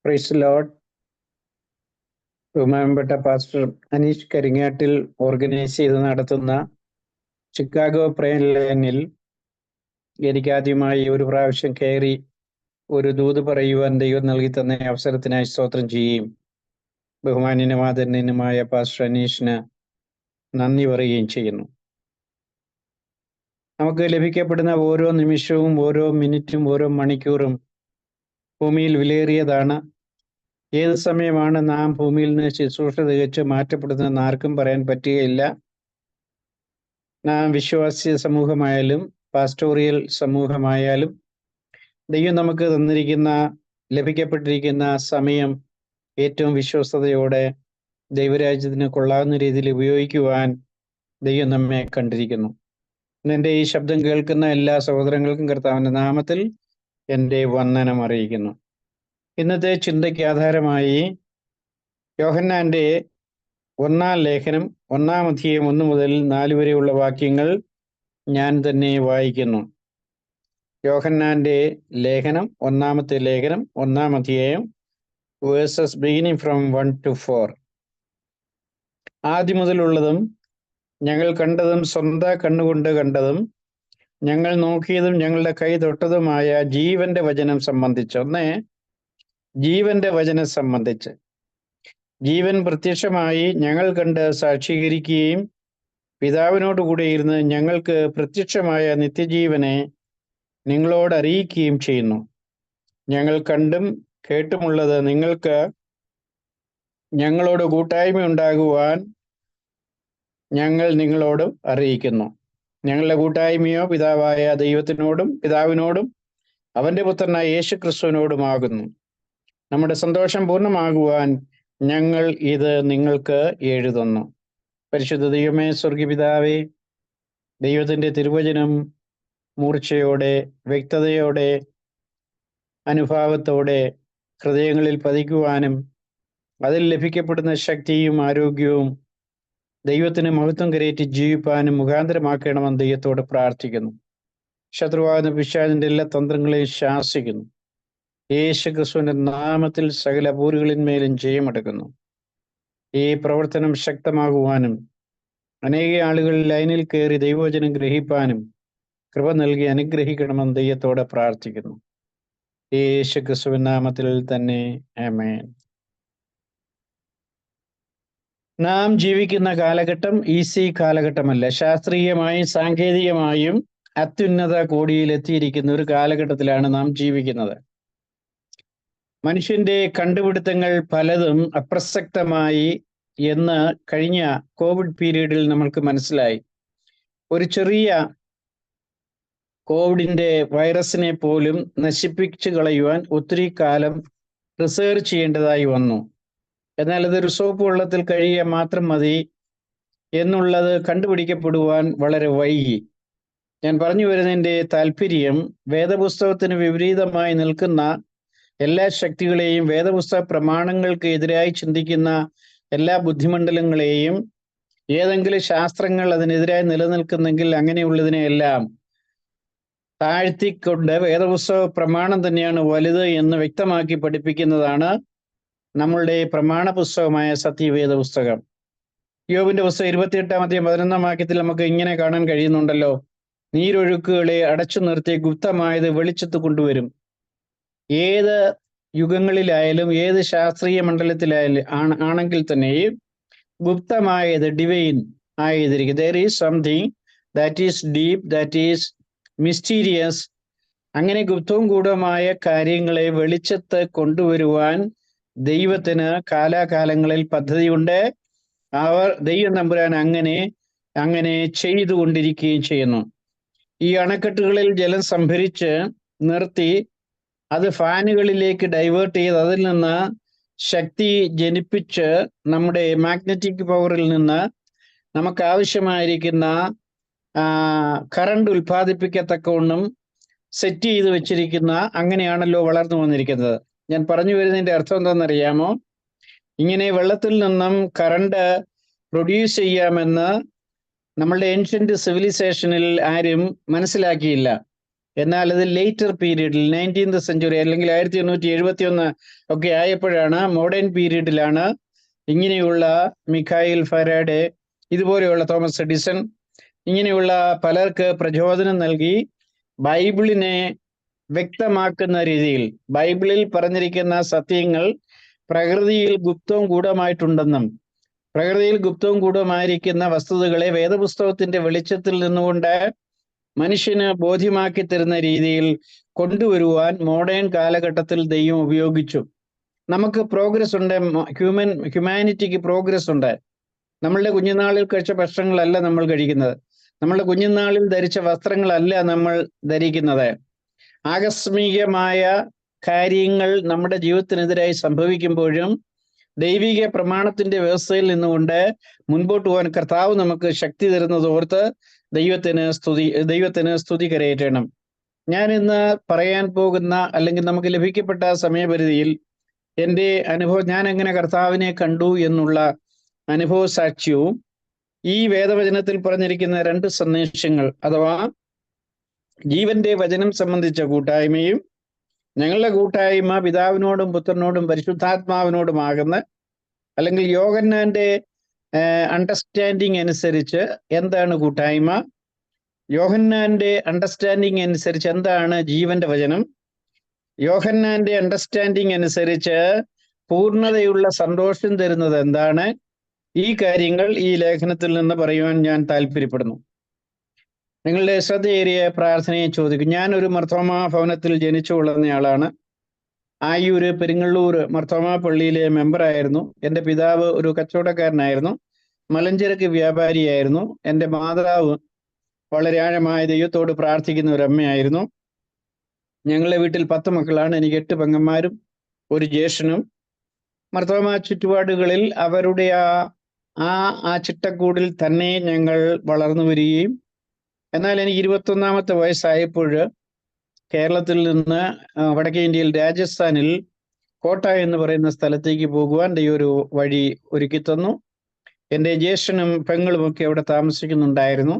Price Lord. ബഹുമാനപ്പെട്ട pastor Aneesh Karingattil organise ചെയ്ത് നടത്തുന്ന ചിക്കാഗോ പ്രയർ ലൈനിൽ എനിക്ക് ആദ്യമായി ഒരു പ്രാവശ്യം കയറി ഒരു ദൂത് പറയുവാൻ ദൈവം നൽകി തന്ന അവസരത്തിനായി സ്തോത്രം ചെയ്യുകയും ബഹുമാന്യനുമായ പാസ്റ്റർ അനീഷിന് നന്ദി പറയുകയും ചെയ്യുന്നു. നമുക്ക് ലഭിക്കപ്പെടുന്ന ഓരോ നിമിഷവും, ഓരോ മിനിറ്റും, ഓരോ മണിക്കൂറും ഭൂമിയിൽ വിലയേറിയതാണ്. ഏത് സമയമാണ് നാം ഭൂമിയിൽ നിന്ന് ശുശ്രൂഷ തികച്ച് മാറ്റപ്പെടുന്നതെന്ന് ആർക്കും പറയാൻ പറ്റുകയില്ല. നാം വിശ്വാസി സമൂഹമായാലും പാസ്റ്റോറിയൽ സമൂഹമായാലും ദൈവം നമുക്ക് ലഭിക്കപ്പെട്ടിരിക്കുന്ന സമയം ഏറ്റവും വിശ്വസ്തയോടെ ദൈവരാജ്യത്തിന് കൊള്ളാവുന്ന രീതിയിൽ ഉപയോഗിക്കുവാൻ ദൈവം നമ്മെ കണ്ടിരിക്കുന്നു. എൻ്റെ ഈ ശബ്ദം കേൾക്കുന്ന എല്ലാ സഹോദരങ്ങൾക്കും കർത്താവിൻ്റെ നാമത്തിൽ എൻ്റെ വന്ദനം അറിയിക്കുന്നു. ഇന്നത്തെ ചിന്തയ്ക്ക് ആധാരമായി യോഹന്നാന്റെ 1-ാം ലേഖനം 1-ാം അധ്യായം 1 മുതൽ 4 വരെയുള്ള വാക്യങ്ങൾ ഞാൻ തന്നെ വായിക്കുന്നു. യോഹന്നാന്റെ ലേഖനം 1-ാമത്തെ ലേഖനം 1-ാം അധ്യായം വേഴ്സസ് ബിഗിനിങ് ഫ്രം 1 to 4. ആദ്യം മുതലുള്ളതും ഞങ്ങൾ കണ്ടതും സ്വന്തം കണ്ണുകൊണ്ട് കണ്ടതും ഞങ്ങൾ നോക്കിയതും ഞങ്ങളുടെ കൈ തൊട്ടതുമായ ജീവന്റെ വചനം സംബന്ധിച്ച് ജീവന്റെ വചനം സംബന്ധിച്ച് ജീവൻ പ്രത്യക്ഷമായി ഞങ്ങൾ കണ്ട് സാക്ഷീകരിക്കുകയും പിതാവിനോട് കൂടെ ഇരുന്ന് ഞങ്ങൾക്ക് പ്രത്യക്ഷമായ നിത്യജീവനെ നിങ്ങളോട് അറിയിക്കുകയും ചെയ്യുന്നു. ഞങ്ങൾ കണ്ടും കേട്ടുമുള്ളത് നിങ്ങൾക്ക് ഞങ്ങളോട് കൂട്ടായ്മ ഉണ്ടാകുവാൻ ഞങ്ങൾ നിങ്ങളോട് അറിയിക്കുന്നു. ഞങ്ങളുടെ കൂട്ടായ്മയോ പിതാവായ ദൈവത്തിനോടും പിതാവിനോടും അവന്റെ പുത്രനായ യേശു ക്രിസ്തുവിനോടുമാകുന്നു. നമ്മുടെ സന്തോഷം പൂർണ്ണമാകുവാൻ ഞങ്ങൾ ഇത് നിങ്ങൾക്ക് എഴുതുന്നു. പരിശുദ്ധ ദൈവമേ, സ്വർഗീയപിതാവേ, ദൈവത്തിൻ്റെ തിരുവചനം മൂർച്ചയോടെ, വ്യക്തതയോടെ, അനുഭാവത്തോടെ ഹൃദയങ്ങളിൽ പതിക്കുവാനും അതിൽ ലഭിക്കപ്പെടുന്ന ശക്തിയും ആരോഗ്യവും ദൈവത്തിന് മഹത്വം കരയേറ്റി ജീവിപ്പാനും മുഖാന്തരമാക്കണമെന്ന് ദൈവത്തോട് പ്രാർത്ഥിക്കുന്നു. ശത്രുവാകുന്ന പിശാചിന്റെ എല്ലാ തന്ത്രങ്ങളെയും ശാസിക്കുന്നു. യേശു ക്രിസ്തുവിന്റെ നാമത്തിൽ സകല പോരുകളിന്മേലും ജയമെടുക്കുന്നു. ഈ പ്രവർത്തനം ശക്തമാകുവാനും അനേക ആളുകൾ ലൈനിൽ കയറി ദൈവവചനം ഗ്രഹിപ്പാനും കൃപ നൽകി അനുഗ്രഹിക്കണമെന്ന് ദൈവത്തോടെ പ്രാർത്ഥിക്കുന്നു. യേശു ക്രിസ്തുവിൻ നാമത്തിൽ തന്നെ ആമേൻ. നാം ജീവിക്കുന്ന കാലഘട്ടം ഈസി കാലഘട്ടമല്ല. ശാസ്ത്രീയമായും സാങ്കേതികമായും അത്യുന്നത കോടിയിൽ എത്തിയിരിക്കുന്ന ഒരു കാലഘട്ടത്തിലാണ് നാം ജീവിക്കുന്നത്. മനുഷ്യന്റെ കണ്ടുപിടുത്തങ്ങൾ പലതും അപ്രസക്തമായി എന്ന് കഴിഞ്ഞ കോവിഡ് പീരീഡിൽ നമ്മൾക്ക് മനസ്സിലായി. ഒരു ചെറിയ കോവിഡിന്റെ വൈറസിനെ പോലും നശിപ്പിച്ചു കളയുവാൻ ഒത്തിരി കാലം റിസർച്ച് ചെയ്യേണ്ടതായി വന്നു. എന്നാൽ അതൊരു സോപ്പ് വെള്ളത്തിൽ കഴിയുക മാത്രം മതി എന്നുള്ളത് കണ്ടുപിടിക്കപ്പെടുവാൻ വളരെ വൈകി. ഞാൻ പറഞ്ഞു വരുന്നതിൻ്റെ താല്പര്യം, വേദപുസ്തകത്തിന് വിപരീതമായി നിൽക്കുന്ന എല്ലാ ശക്തികളെയും, വേദപുസ്തക പ്രമാണങ്ങൾക്ക് എതിരായി ചിന്തിക്കുന്ന എല്ലാ ബുദ്ധിമണ്ഡലങ്ങളെയും, ഏതെങ്കിലും ശാസ്ത്രങ്ങൾ അതിനെതിരായി നിലനിൽക്കുന്നെങ്കിൽ അങ്ങനെയുള്ളതിനെയെല്ലാം താഴ്ത്തിക്കൊണ്ട് വേദപുസ്തക പ്രമാണം തന്നെയാണ് വലുത് എന്ന് വ്യക്തമാക്കി പഠിപ്പിക്കുന്നതാണ് നമ്മളുടെ പ്രമാണ പുസ്തകമായ സത്യവേദ പുസ്തകം. യോബിന്റെ പുസ്തകം 28-ാം അധ്യായം 11-ാം വാക്യത്തിൽ നമുക്ക് ഇങ്ങനെ കാണാൻ കഴിയുന്നുണ്ടല്ലോ: നീരൊഴുക്കുകളെ അടച്ചു നിർത്തി ഗുപ്തമായത് വെളിച്ചത്ത് കൊണ്ടുവരും. ഏത് യുഗങ്ങളിലായാലും ഏത് ശാസ്ത്രീയ മണ്ഡലത്തിലായാലും ആണെങ്കിൽ തന്നെയും ഗുപ്തമായത്, ഡിവൈൻ ആയിരിക്കും. There is something that is deep, that is mysterious. അങ്ങനെ ഗുപ്തവും ഗൂഢമായ കാര്യങ്ങളെ വെളിച്ചത്ത് കൊണ്ടുവരുവാൻ ദൈവത്തിന് കാലാകാലങ്ങളിൽ പദ്ധതിയുണ്ട്. ദൈവം തമ്പുരാൻ അങ്ങനെ ചെയ്തുകൊണ്ടിരിക്കുകയും ചെയ്യുന്നു. ഈ അണക്കെട്ടുകളിൽ ജലം സംഭരിച്ച് നിർത്തി അത് ഫാനുകളിലേക്ക് ഡൈവേർട്ട് ചെയ്ത് അതിൽ നിന്ന് ശക്തി ജനിപ്പിച്ച് നമ്മുടെ മാഗ്നറ്റിക് പവറിൽ നിന്ന് നമുക്ക് ആവശ്യമായിരിക്കുന്ന കറണ്ട് ഉൽപ്പാദിപ്പിക്കത്തക്കവണ്ണം സെറ്റ് ചെയ്ത് വെച്ചിരിക്കുന്ന, അങ്ങനെയാണല്ലോ വളർന്നു വന്നിരിക്കുന്നത്. ഞാൻ പറഞ്ഞു വരുന്നതിൻ്റെ അർത്ഥം എന്താണെന്നറിയാമോ? ഇങ്ങനെ വെള്ളത്തിൽ നിന്നും കറണ്ട് പ്രൊഡ്യൂസ് ചെയ്യാമെന്ന് നമ്മളുടെ ഏൻഷ്യന്റ് സിവിലൈസേഷനിൽ ആരും മനസ്സിലാക്കിയില്ല. എന്നാൽ അത് ലേറ്റർ പീരീഡിൽ 19th സെഞ്ചുറി അല്ലെങ്കിൽ 1871 ഒക്കെ ആയപ്പോഴാണ്, മോഡേൺ പീരീഡിലാണ് ഇങ്ങനെയുള്ള മിഖായിൽ ഫാരഡെ, ഇതുപോലെയുള്ള തോമസ് എഡിസൺ, ഇങ്ങനെയുള്ള പലർക്ക് പ്രചോദനം നൽകി ബൈബിളിനെ വ്യക്തമാക്കുന്ന രീതിയിൽ ബൈബിളിൽ പറഞ്ഞിരിക്കുന്ന സത്യങ്ങൾ പ്രകൃതിയിൽ ഗുപ്തവും ഗൂഢമായിട്ടുണ്ടെന്നും പ്രകൃതിയിൽ ഗുപ്തവും ഗൂഢമായിരിക്കുന്ന വസ്തുതകളെ വേദപുസ്തകത്തിന്റെ വെളിച്ചത്തിൽ നിന്നുകൊണ്ട് മനുഷ്യന് ബോധ്യമാക്കി തരുന്ന രീതിയിൽ കൊണ്ടുവരുവാൻ മോഡേൺ കാലഘട്ടത്തിൽ ദൈവം ഉപയോഗിച്ചു. നമുക്ക് പ്രോഗ്രസ് ഉണ്ട്, ഹ്യൂമാനിറ്റിക്ക് പ്രോഗ്രസ് ഉണ്ട്. നമ്മളുടെ കുഞ്ഞുനാളിൽ കഴിച്ച ഭക്ഷണങ്ങളല്ല നമ്മൾ കഴിക്കുന്നത്, നമ്മളുടെ കുഞ്ഞുനാളിൽ ധരിച്ച വസ്ത്രങ്ങളല്ല നമ്മൾ ധരിക്കുന്നത്. ആകസ്മികമായ കാര്യങ്ങൾ നമ്മുടെ ജീവിതത്തിനെതിരായി സംഭവിക്കുമ്പോഴും ദൈവിക പ്രമാണത്തിന്റെ വ്യവസ്ഥയിൽ നിന്നുകൊണ്ട് മുൻപോട്ട് പോകാൻ കർത്താവ് നമുക്ക് ശക്തി തരുന്നത് ഓർത്ത് ദൈവത്തിന് സ്തുതി കരയേറ്റണം. ഞാൻ ഇന്ന് പറയാൻ പോകുന്ന, അല്ലെങ്കിൽ നമുക്ക് ലഭിക്കപ്പെട്ട സമയപരിധിയിൽ എൻ്റെ അനുഭവം, ഞാൻ എങ്ങനെ കർത്താവിനെ കണ്ടു എന്നുള്ള അനുഭവ സാക്ഷ്യവും ഈ വേദവചനത്തിൽ പറഞ്ഞിരിക്കുന്ന 2 സന്ദേശങ്ങൾ അഥവാ ജീവന്റെ വചനം സംബന്ധിച്ച കൂട്ടായ്മയും ഞങ്ങളുടെ കൂട്ടായ്മ പിതാവിനോടും പുത്രനോടും പരിശുദ്ധാത്മാവിനോടുമാകുന്ന, അല്ലെങ്കിൽ യോഹന്നാന്റെ അണ്ടർസ്റ്റാൻഡിങ് അനുസരിച്ച് എന്താണ് കൂട്ടായ്മ, യോഹന്നാന്റെ അണ്ടർസ്റ്റാൻഡിങ് അനുസരിച്ച് എന്താണ് ജീവന്റെ വചനം, യോഹന്നാന്റെ അണ്ടർസ്റ്റാൻഡിങ് അനുസരിച്ച് പൂർണ്ണതയുള്ള സന്തോഷം തരുന്നത് എന്താണ്, ഈ കാര്യങ്ങൾ ഈ ലേഖനത്തിൽ നിന്ന് പറയുവാൻ ഞാൻ താല്പര്യപ്പെടുന്നു. നിങ്ങളുടെ ശ്രദ്ധയേറിയ പ്രാർത്ഥനയെ ചോദിക്കും. ഞാൻ ഒരു മർത്തോമാ ഭവനത്തിൽ ജനിച്ചു വളർന്നയാളാണ്. ആയൂര് പെരിങ്ങള്ളൂർ മർത്തോമാ പള്ളിയിലെ മെമ്പറായിരുന്നു. എൻ്റെ പിതാവ് ഒരു കച്ചവടക്കാരനായിരുന്നു, മലഞ്ചരക്ക് വ്യാപാരിയായിരുന്നു. എൻ്റെ മാതാവ് വളരെ ആഴമായ ദൈവത്തോട് പ്രാർത്ഥിക്കുന്ന ഒരു അമ്മയായിരുന്നു. ഞങ്ങളുടെ വീട്ടിൽ 10 മക്കളാണ്. എനിക്ക് 8 പെങ്ങന്മാരും ഒരു ജ്യേഷ്ഠനും. മർത്തോമാ ചുറ്റുപാടുകളിൽ അവരുടെ ആ ചിട്ടക്കൂടിൽ തന്നെ ഞങ്ങൾ വളർന്നു വരികയും, എന്നാൽ എനിക്ക് 21ാമത്തെ വയസ്സായപ്പോൾ കേരളത്തിൽ നിന്ന് വടക്കേ ഇന്ത്യയിൽ രാജസ്ഥാനിൽ കോട്ട എന്ന് പറയുന്ന സ്ഥലത്തേക്ക് പോകുവാൻ ദൈവം ഒരു വഴി ഒരുക്കി തന്നു. എൻ്റെ ജ്യേഷ്ഠനും പെങ്ങളുമൊക്കെ അവിടെ താമസിക്കുന്നുണ്ടായിരുന്നു.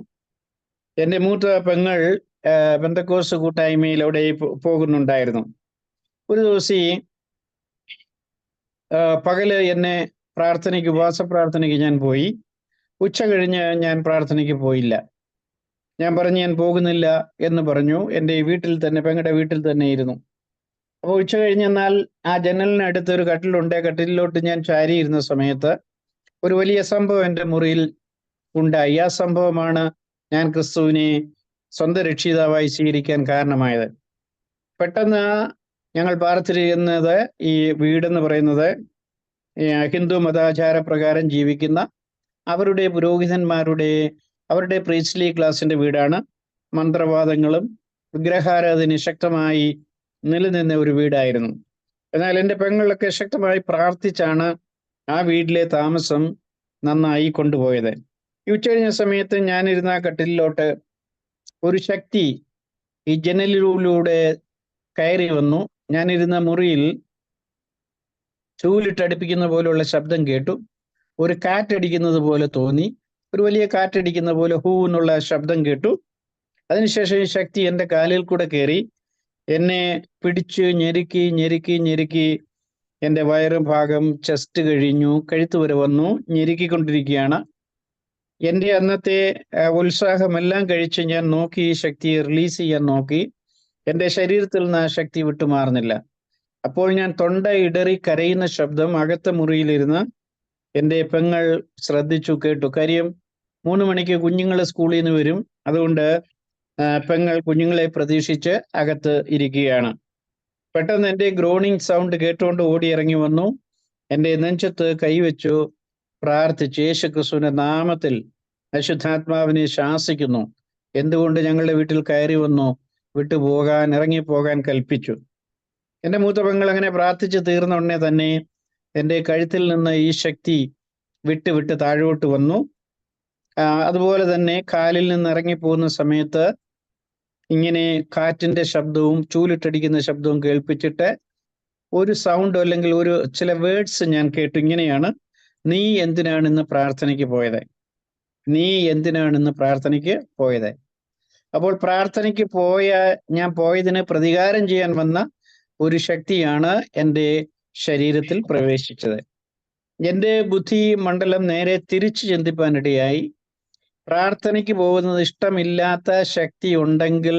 എൻ്റെ മൂത്ത പെങ്ങൾ പെന്തക്കോസ്ത് കൂട്ടായ്മയിൽ അവിടെ പോകുന്നുണ്ടായിരുന്നു. ഒരു ദിവസം പകല് എന്നെ ഉപവാസ പ്രാർത്ഥനയ്ക്ക് ഞാൻ പോയി. ഉച്ച കഴിഞ്ഞ് ഞാൻ പ്രാർത്ഥനയ്ക്ക് പോയില്ല. ഞാൻ പറഞ്ഞു ഞാൻ പോകുന്നില്ല എന്ന് പറഞ്ഞു. എൻ്റെ വീട്ടിൽ തന്നെ, പെങ്ങളുടെ വീട്ടിൽ തന്നെ ഇരുന്നു. അപ്പോൾ ഉച്ച കഴിഞ്ഞെന്നാൽ ആ ജനലിനടുത്ത് ഒരു കട്ടിലുണ്ട്. കട്ടിലോട്ട് ഞാൻ ചാരിയിരുന്ന സമയത്ത് ഒരു വലിയ സംഭവം എൻ്റെ മുറിയിൽ ഉണ്ടായി. ആ സംഭവമാണ് ഞാൻ ക്രിസ്തുവിനെ സ്വന്തം രക്ഷിതാവായി സ്വീകരിക്കാൻ കാരണമായത്. പെട്ടെന്ന് ഞങ്ങൾ പാർത്തിരിക്കുന്നത്, ഈ വീടെന്ന് പറയുന്നത് ഹിന്ദു മതാചാര പ്രകാരം ജീവിക്കുന്ന അവരുടെ പുരോഹിതന്മാരുടെ, അവരുടെ പ്രീസ്ലി ക്ലാസിന്റെ വീടാണ്. മന്ത്രവാദങ്ങളും വിഗ്രഹാരാധന ശക്തമായി നിലനിന്ന ഒരു വീടായിരുന്നു. എന്നാൽ എൻ്റെ പെങ്ങളൊക്കെ ശക്തമായി പ്രാർത്ഥിച്ചാണ് ആ വീട്ടിലെ താമസം നന്നായി കൊണ്ടുപോയത്. ഈ ഉച്ചകഴിഞ്ഞ സമയത്ത് ഞാനിരുന്ന കട്ടിലോട്ട് ഒരു ശക്തി ഈ ജനലിലൂടെ കയറി വന്നു. ഞാനിരുന്ന മുറിയിൽ ചൂലിട്ടടിപ്പിക്കുന്ന പോലുള്ള ശബ്ദം കേട്ടു. ഒരു കാറ്റടിക്കുന്നത് പോലെ തോന്നി. ഒരു വലിയ കാറ്റടിക്കുന്ന പോലെ ഹൂ എന്നുള്ള ശബ്ദം കേട്ടു. അതിനുശേഷം ഈ ശക്തി എൻ്റെ കാലിൽ കൂടെ കയറി എന്നെ പിടിച്ച് ഞെരുക്കി ഞെരുക്കി ഞെരുക്കി എൻ്റെ വയറ് ഭാഗം, ചെസ്റ്റ് കഴിഞ്ഞു കഴുത്ത് വരെ വന്നു ഞെരുക്കിക്കൊണ്ടിരിക്കുകയാണ്. എൻ്റെ അന്നത്തെ ഉത്സാഹമെല്ലാം കഴിച്ച് ഞാൻ നോക്കി, ഈ ശക്തിയെ റിലീസ് ചെയ്യാൻ നോക്കി. എൻ്റെ ശരീരത്തിൽ നിന്ന് ആ ശക്തി വിട്ടുമാറുന്നില്ല. അപ്പോൾ ഞാൻ തൊണ്ട ഇടറി കരയുന്ന ശബ്ദം അകത്തെ മുറിയിലിരുന്ന് എൻ്റെ പെങ്ങൾ ശ്രദ്ധിച്ചു, കേട്ടു. കാര്യം 3 മണിക്ക് കുഞ്ഞുങ്ങൾ സ്കൂളിൽ നിന്ന് വരും. അതുകൊണ്ട് പെങ്ങൾ കുഞ്ഞുങ്ങളെ പ്രതീക്ഷിച്ച് അകത്ത് ഇരിക്കുകയാണ്. പെട്ടെന്ന് എൻ്റെ ഗ്രോണിങ് സൗണ്ട് കേട്ടുകൊണ്ട് ഓടിയിറങ്ങി വന്നു. എൻ്റെ നെഞ്ചത്ത് കൈവച്ചു പ്രാർത്ഥിച്ചു, യേശു ക്രിസ്തുവിന്റെ നാമത്തിൽ അശുദ്ധാത്മാവിനെ ശാസിക്കുന്നു, എന്തുകൊണ്ട് ഞങ്ങളുടെ വീട്ടിൽ കയറി വന്നു, വിട്ടുപോകാൻ, ഇറങ്ങിപ്പോകാൻ കൽപ്പിച്ചു. എൻ്റെ മൂത്ത പെങ്ങൾ അങ്ങനെ പ്രാർത്ഥിച്ച് തീർന്ന ഉടനെ തന്നെ എൻ്റെ കഴുത്തിൽ നിന്ന് ഈ ശക്തി വിട്ട് താഴോട്ട് വന്നു. അതുപോലെ തന്നെ കാലിൽ നിന്ന് ഇറങ്ങിപ്പോകുന്ന സമയത്ത് ഇങ്ങനെ കാറ്റിന്റെ ശബ്ദവും ചൂലിട്ടടിക്കുന്ന ശബ്ദവും കേൾപ്പിച്ചിട്ട് ഒരു സൗണ്ട്, അല്ലെങ്കിൽ ചില വേർഡ്സ് ഞാൻ കേട്ടു. ഇങ്ങനെയാണ്: നീ എന്തിനാണ് ഇന്ന് പ്രാർത്ഥനയ്ക്ക് പോയത്? നീ എന്തിനാണ് ഇന്ന് പ്രാർത്ഥനയ്ക്ക് പോയത്? അപ്പോൾ പ്രാർത്ഥനയ്ക്ക് ഞാൻ പോയതിന് പ്രതികാരം ചെയ്യാൻ വന്ന ഒരു ശക്തിയാണ് എൻ്റെ ശരീരത്തിൽ പ്രവേശിച്ചത്. എൻ്റെ ബുദ്ധി മണ്ഡലം നേരെ തിരിച്ചു ചിന്തിപ്പാനിടയായി. പ്രാർത്ഥനയ്ക്ക് പോകുന്നത് ഇഷ്ടമില്ലാത്ത ശക്തി ഉണ്ടെങ്കിൽ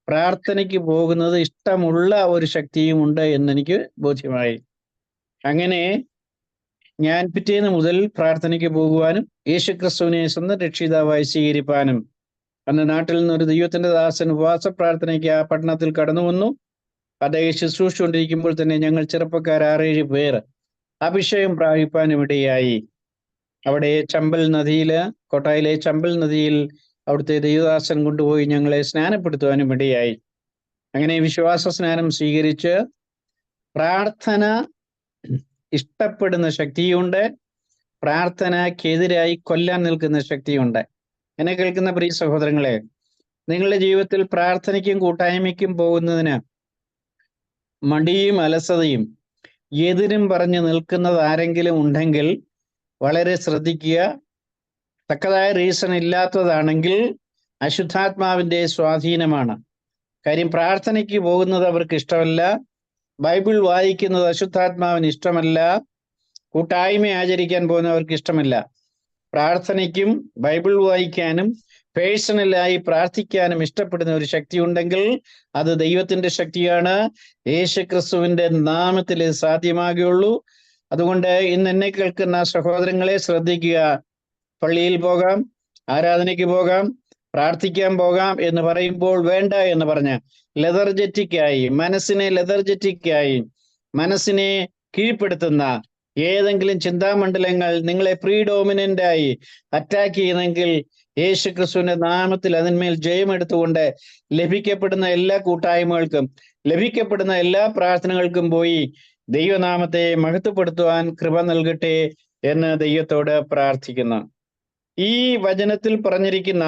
പ്രാർത്ഥനയ്ക്ക് പോകുന്നത് ഇഷ്ടമുള്ള ഒരു ശക്തിയും ഉണ്ട് എന്നെനിക്ക് ബോധ്യമായി. അങ്ങനെ ഞാൻ പിറ്റേന്ന് മുതൽ പ്രാർത്ഥനയ്ക്ക് പോകുവാനും യേശുക്രിസ്തുവിനെ സ്വന്തം രക്ഷിതാവായി സ്വീകരിപ്പാനും, അന്ന് നാട്ടിൽ നിന്നൊരു ദൈവത്തിന്റെ ദാസൻ ഉപവാസ പ്രാർത്ഥനയ്ക്ക് ആ പട്ടണത്തിൽ കടന്നു വന്നു. അദ്ദേഹം ശുശ്രൂഷിച്ചുകൊണ്ടിരിക്കുമ്പോൾ തന്നെ ഞങ്ങൾ ചെറുപ്പക്കാർ 6-7 പേർ അഭിഷേകം പ്രാപിപ്പാനും ഇടയായി. അവിടെ ചമ്പൽ നദിയില്, കോട്ടായിലെ ചമ്പൽ നദിയിൽ അവിടുത്തെ ദൈവദാസൻ കൊണ്ടുപോയി ഞങ്ങളെ സ്നാനപ്പെടുത്തുവാനും ഇടയായി. അങ്ങനെ വിശ്വാസ സ്നാനം സ്വീകരിച്ച് പ്രാർത്ഥന ഇഷ്ടപ്പെടുന്ന ശക്തിയുണ്ട്, പ്രാർത്ഥനക്കെതിരായി കൊല്ലാൻ നിൽക്കുന്ന ശക്തിയുണ്ട്. എന്നെ കേൾക്കുന്ന പ്രിയ സഹോദരങ്ങളെ, നിങ്ങളുടെ ജീവിതത്തിൽ പ്രാർത്ഥനയ്ക്കും കൂട്ടായ്മയ്ക്കും പോകുന്നതിന് മടിയും അലസതയും എതിരും പറഞ്ഞു നിൽക്കുന്നത് ആരെങ്കിലും ഉണ്ടെങ്കിൽ വളരെ ശ്രദ്ധിക്കുക. തക്കതായ റീസൺ ഇല്ലാത്തതാണെങ്കിൽ അശുദ്ധാത്മാവിൻ്റെ സ്വാധീനമാണ്. കാര്യം പ്രാർത്ഥനയ്ക്ക് പോകുന്നത് അവർക്ക് ഇഷ്ടമല്ല, ബൈബിൾ വായിക്കുന്നത് അശുദ്ധാത്മാവിന് ഇഷ്ടമല്ല, കൂട്ടായ്മ ആചരിക്കാൻ പോകുന്നവർക്ക് ഇഷ്ടമല്ല. പ്രാർത്ഥനയ്ക്കും ബൈബിൾ വായിക്കാനും പേഴ്സണലായി പ്രാർത്ഥിക്കാനും ഇഷ്ടപ്പെടുന്ന ഒരു ശക്തി ഉണ്ടെങ്കിൽ അത് ദൈവത്തിന്റെ ശക്തിയാണ്. യേശുക്രിസ്തുവിന്റെ നാമത്തിലേ സാധ്യമാകുകയുള്ളൂ. അതുകൊണ്ട് ഇന്ന് എന്നെ കേൾക്കുന്ന സഹോദരങ്ങളെ ശ്രദ്ധിക്കുക. പള്ളിയിൽ പോകാം, ആരാധനയ്ക്ക് പോകാം, പ്രാർത്ഥിക്കാൻ പോകാം എന്ന് പറയുമ്പോൾ വേണ്ട എന്ന് പറഞ്ഞ് ലെതർജറ്റിക്കായി, മനസ്സിനെ കീഴ്പ്പെടുത്തുന്ന ഏതെങ്കിലും ചിന്താമണ്ഡലങ്ങൾ നിങ്ങളെ പ്രീഡോമിനൻ്റായി അറ്റാക്ക് ചെയ്യുന്നെങ്കിൽ യേശുക്രിസ്തുവിന്റെ നാമത്തിൽ അതിന്മേൽ ജയമെടുത്തുകൊണ്ട് ലഭിക്കപ്പെടുന്ന എല്ലാ കൂട്ടായ്മകൾക്കും, ലഭിക്കപ്പെടുന്ന എല്ലാ പ്രാർത്ഥനകൾക്കും പോയി ദൈവനാമത്തെ മഹത്വപ്പെടുത്തുവാൻ കൃപ നൽകട്ടെ എന്ന് ദൈവത്തോട് പ്രാർത്ഥിക്കുന്നു. ഈ വചനത്തിൽ പറഞ്ഞിരിക്കുന്ന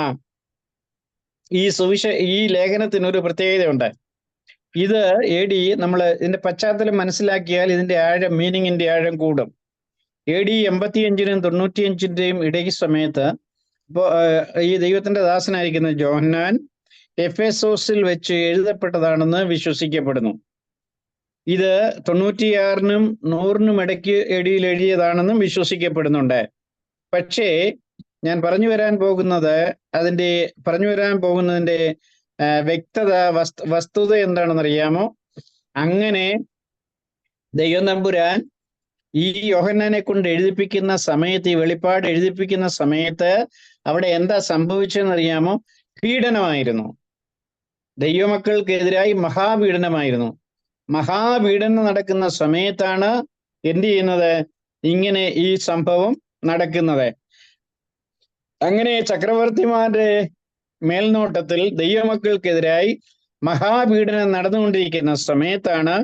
ഈ ലേഖനത്തിനൊരു പ്രത്യേകതയുണ്ട്. ഇത് നമ്മൾ ഇതിന്റെ പശ്ചാത്തലം മനസ്സിലാക്കിയാൽ ഇതിന്റെ ആഴം, മീനിങ്ങിന്റെ ആഴം കൂടും. AD 85-നും 95-ന്റെയും ഇടയ്ക്ക് സമയത്ത് ഈ ദൈവത്തിന്റെ ദാസനായിരിക്കുന്ന യോഹന്നാൻ എഫെസോസിൽ വെച്ച് എഴുതപ്പെട്ടതാണെന്ന് വിശ്വസിക്കപ്പെടുന്നു. ഇത് 96-നും 100-നും ഇടയ്ക്ക് AD-യിൽ എഴുതിയതാണെന്നും വിശ്വസിക്കപ്പെടുന്നുണ്ട്. പക്ഷേ ഞാൻ പറഞ്ഞു വരാൻ പോകുന്നതിന്റെ വ്യക്തത, വസ്തുത എന്താണെന്നറിയാമോ? അങ്ങനെ ദൈവം തമ്പുരാൻ ഈ യോഹന്നാനെ കൊണ്ട് എഴുതിപ്പിക്കുന്ന സമയത്ത്, ഈ വെളിപ്പാട് എഴുതിപ്പിക്കുന്ന സമയത്ത് അവിടെ എന്താ സംഭവിച്ചതെന്നറിയാമോ? പീഡനമായിരുന്നു. ദൈവമക്കൾക്കെതിരായി മഹാപീഡനമായിരുന്നു. മഹാപീഡനം നടക്കുന്ന സമയത്താണ് എന്ത് ചെയ്യുന്നത്? ഇങ്ങനെ ഈ സംഭവം നടക്കുന്നത്. അങ്ങനെ ചക്രവർത്തിമാരുടെ മേൽനോട്ടത്തിൽ ദൈവമക്കൾക്കെതിരായി മഹാപീഡനം നടന്നുകൊണ്ടിരിക്കുന്ന സമയത്താണ്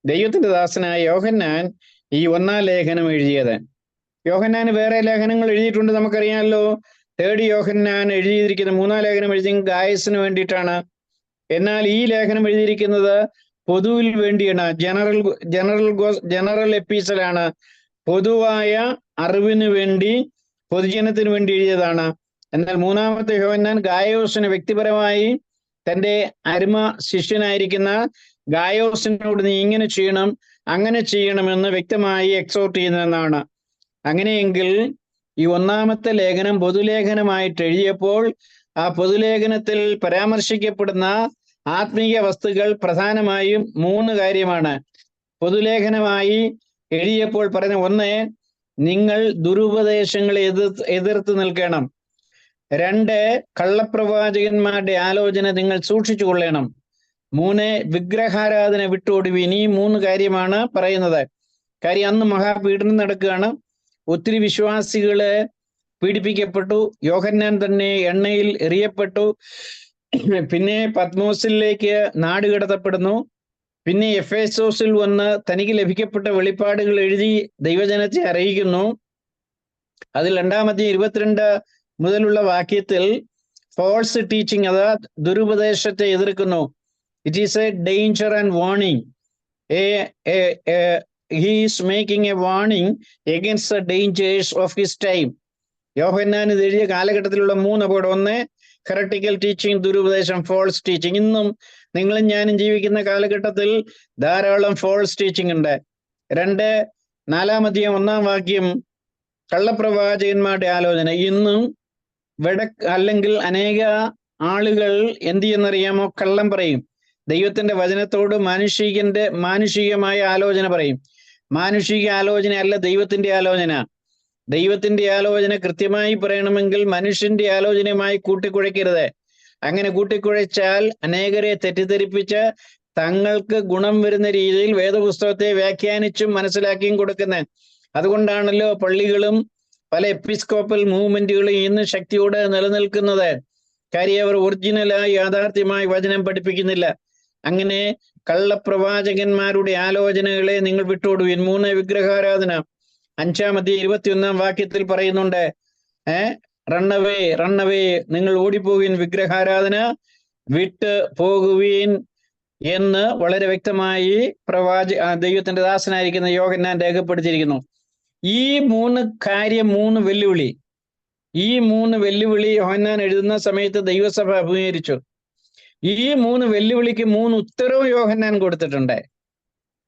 ദൈവത്തിന്റെ ദാസനായ യോഹന്നാൻ ഈ 1-ാം ലേഖനം എഴുതിയത്. യോഹന്നാൻ വേറെ ലേഖനങ്ങൾ എഴുതിയിട്ടുണ്ട്, നമുക്കറിയാമല്ലോ. 3 യോഹന്നാൻ എഴുതിയിരിക്കുന്ന 3-ാം ലേഖനം എഴുതിയത് ഗായസിന് വേണ്ടിയിട്ടാണ്. എന്നാൽ ഈ ലേഖനം എഴുതിയിരിക്കുന്നത് പൊതുവിൽ വേണ്ടിയാണ്. ജനറൽ എപ്പീസലാണ്. പൊതുവായ അറിവിന് വേണ്ടി, പൊതുജനത്തിന് വേണ്ടി എഴുതിയതാണ്. എന്നാൽ 3-ാമത്തെ യോഹന്നാൻ ഗായോസിന് വ്യക്തിപരമായി തൻ്റെ അരുമ ശിഷ്യനായിരിക്കുന്ന ഗായോസിനോട് നീ ഇങ്ങനെ ചെയ്യണം, അങ്ങനെ ചെയ്യണമെന്ന് വ്യക്തമായി എക്സോർട്ട് ചെയ്യുന്നതെന്നാണ്. അങ്ങനെയെങ്കിൽ ഈ 1-ാമത്തെ ലേഖനം പൊതുലേഖനമായിട്ട് എഴുതിയപ്പോൾ ആ പൊതുലേഖനത്തിൽ പരാമർശിക്കപ്പെടുന്ന ആത്മീയ വസ്തുക്കൾ പ്രധാനമായും 3 കാര്യമാണ്. പൊതുലേഖനമായി എഴുതിയപ്പോൾ പറയുന്ന 1, നിങ്ങൾ ദുരുപദേശങ്ങളെ എതിർത്ത് നിൽക്കണം. 2, കള്ളപ്രവാചകന്മാരുടെ ആലോചന നിങ്ങൾ സൂക്ഷിച്ചു കൊള്ളണം. 3, വിഗ്രഹാരാധന വിട്ടോടുവീൻ. ഈ 3 കാര്യമാണ് പറയുന്നത്. കാര്യം അന്ന് മഹാപീഡനം നടക്കുകയാണ്. ഒത്തിരി വിശ്വാസികള് പീഡിപ്പിക്കപ്പെട്ടു. യോഹന്നാൻ തന്നെ എണ്ണയിൽ എറിയപ്പെട്ടു. പിന്നെ പത്മോസിലേക്ക് നാടുകടത്തപ്പെടുന്നു. പിന്നെ എഫേസോസിൽ വന്ന് തനിക്ക് ലഭിക്കപ്പെട്ട വെളിപ്പാടുകൾ എഴുതി ദൈവജനത്തെ അറിയിക്കുന്നു. അതിൽ 2-ാമത്തെ 22 മുതലുള്ള വാക്യത്തിൽ ഫോൾസ് ടീച്ചിങ്, അഥവാ ദുരുപദേശത്തെ എതിർക്കുന്നു. It is A danger and warning. He is making a warning against the dangers of his time. യോഹന്നാൻ ഇത് എഴുതിയ കാലഘട്ടത്തിലുള്ള 3 അപകടം. 1, ഹെററ്റിക്കൽ ടീച്ചിങ്, ദുരുപദേശം, ഫോൾസ് ടീച്ചിങ്. ഇന്നും നിങ്ങളും ഞാനും ജീവിക്കുന്ന കാലഘട്ടത്തിൽ ധാരാളം ഫോൾസ് ടീച്ചിങ് ഉണ്ട്. 2-4 1 വാക്യം, കള്ളപ്രവാചകന്മാരുടെ ആലോചന. ഇന്നും അല്ലെങ്കിൽ അനേക ആളുകൾ എന്ത് ചെയ്യുന്നറിയാമോ? കള്ളം പറയും. ദൈവത്തിന്റെ വചനത്തോട് മാനുഷികമായ ആലോചന പറയും. മാനുഷിക ആലോചന അല്ല ദൈവത്തിന്റെ ആലോചന. ദൈവത്തിന്റെ ആലോചന കൃത്യമായി പറയണമെങ്കിൽ മനുഷ്യന്റെ ആലോചനയുമായി കൂട്ടിക്കുഴയ്ക്കരുത്. അങ്ങനെ കൂട്ടിക്കുഴച്ചാൽ അനേകരെ തെറ്റിദ്ധരിപ്പിച്ച് തങ്ങൾക്ക് ഗുണം വരുന്ന രീതിയിൽ വേദപുസ്തകത്തെ വ്യാഖ്യാനിച്ചും മനസ്സിലാക്കിയും കൊടുക്കുന്നത്. അതുകൊണ്ടാണല്ലോ പള്ളികളും പല എപ്പിസ്കോപ്പൽ മൂവ്മെന്റുകളും ഇന്ന് ശക്തിയോടെ നിലനിൽക്കുന്നത്. കാര്യം അവർ ഒറിജിനലായി യാഥാർത്ഥ്യമായി വചനം പഠിപ്പിക്കുന്നില്ല. അങ്ങനെ കള്ളപ്രവാചകന്മാരുടെ ആലോചനകളെ നിങ്ങൾ വിട്ടോടുവിൻ. 3 വിഗ്രഹാരാധന 5 21 വാക്യത്തിൽ പറയുന്നുണ്ട്, റണ്ണവേ റണ്ണവേ, നിങ്ങൾ ഓടിപ്പോകുവിൻ, വിഗ്രഹാരാധന വിട്ട് പോകുവിൻ എന്ന് വളരെ വ്യക്തമായി ദൈവത്തിന്റെ ദാസനായിരിക്കുന്ന യോഹന്നാൻ രേഖപ്പെടുത്തിയിരിക്കുന്നു. ഈ 3 കാര്യം, 3 വെല്ലുവിളി, ഈ 3 വെല്ലുവിളി യോഹന്നാൻ എഴുതുന്ന സമയത്ത് ദൈവസഭ അഭിമുഖീകരിച്ചു. ഈ 3 വെല്ലുവിളിക്ക് 3 ഉത്തരവും യോഹന്നാൻ കൊടുത്തിട്ടുണ്ട്.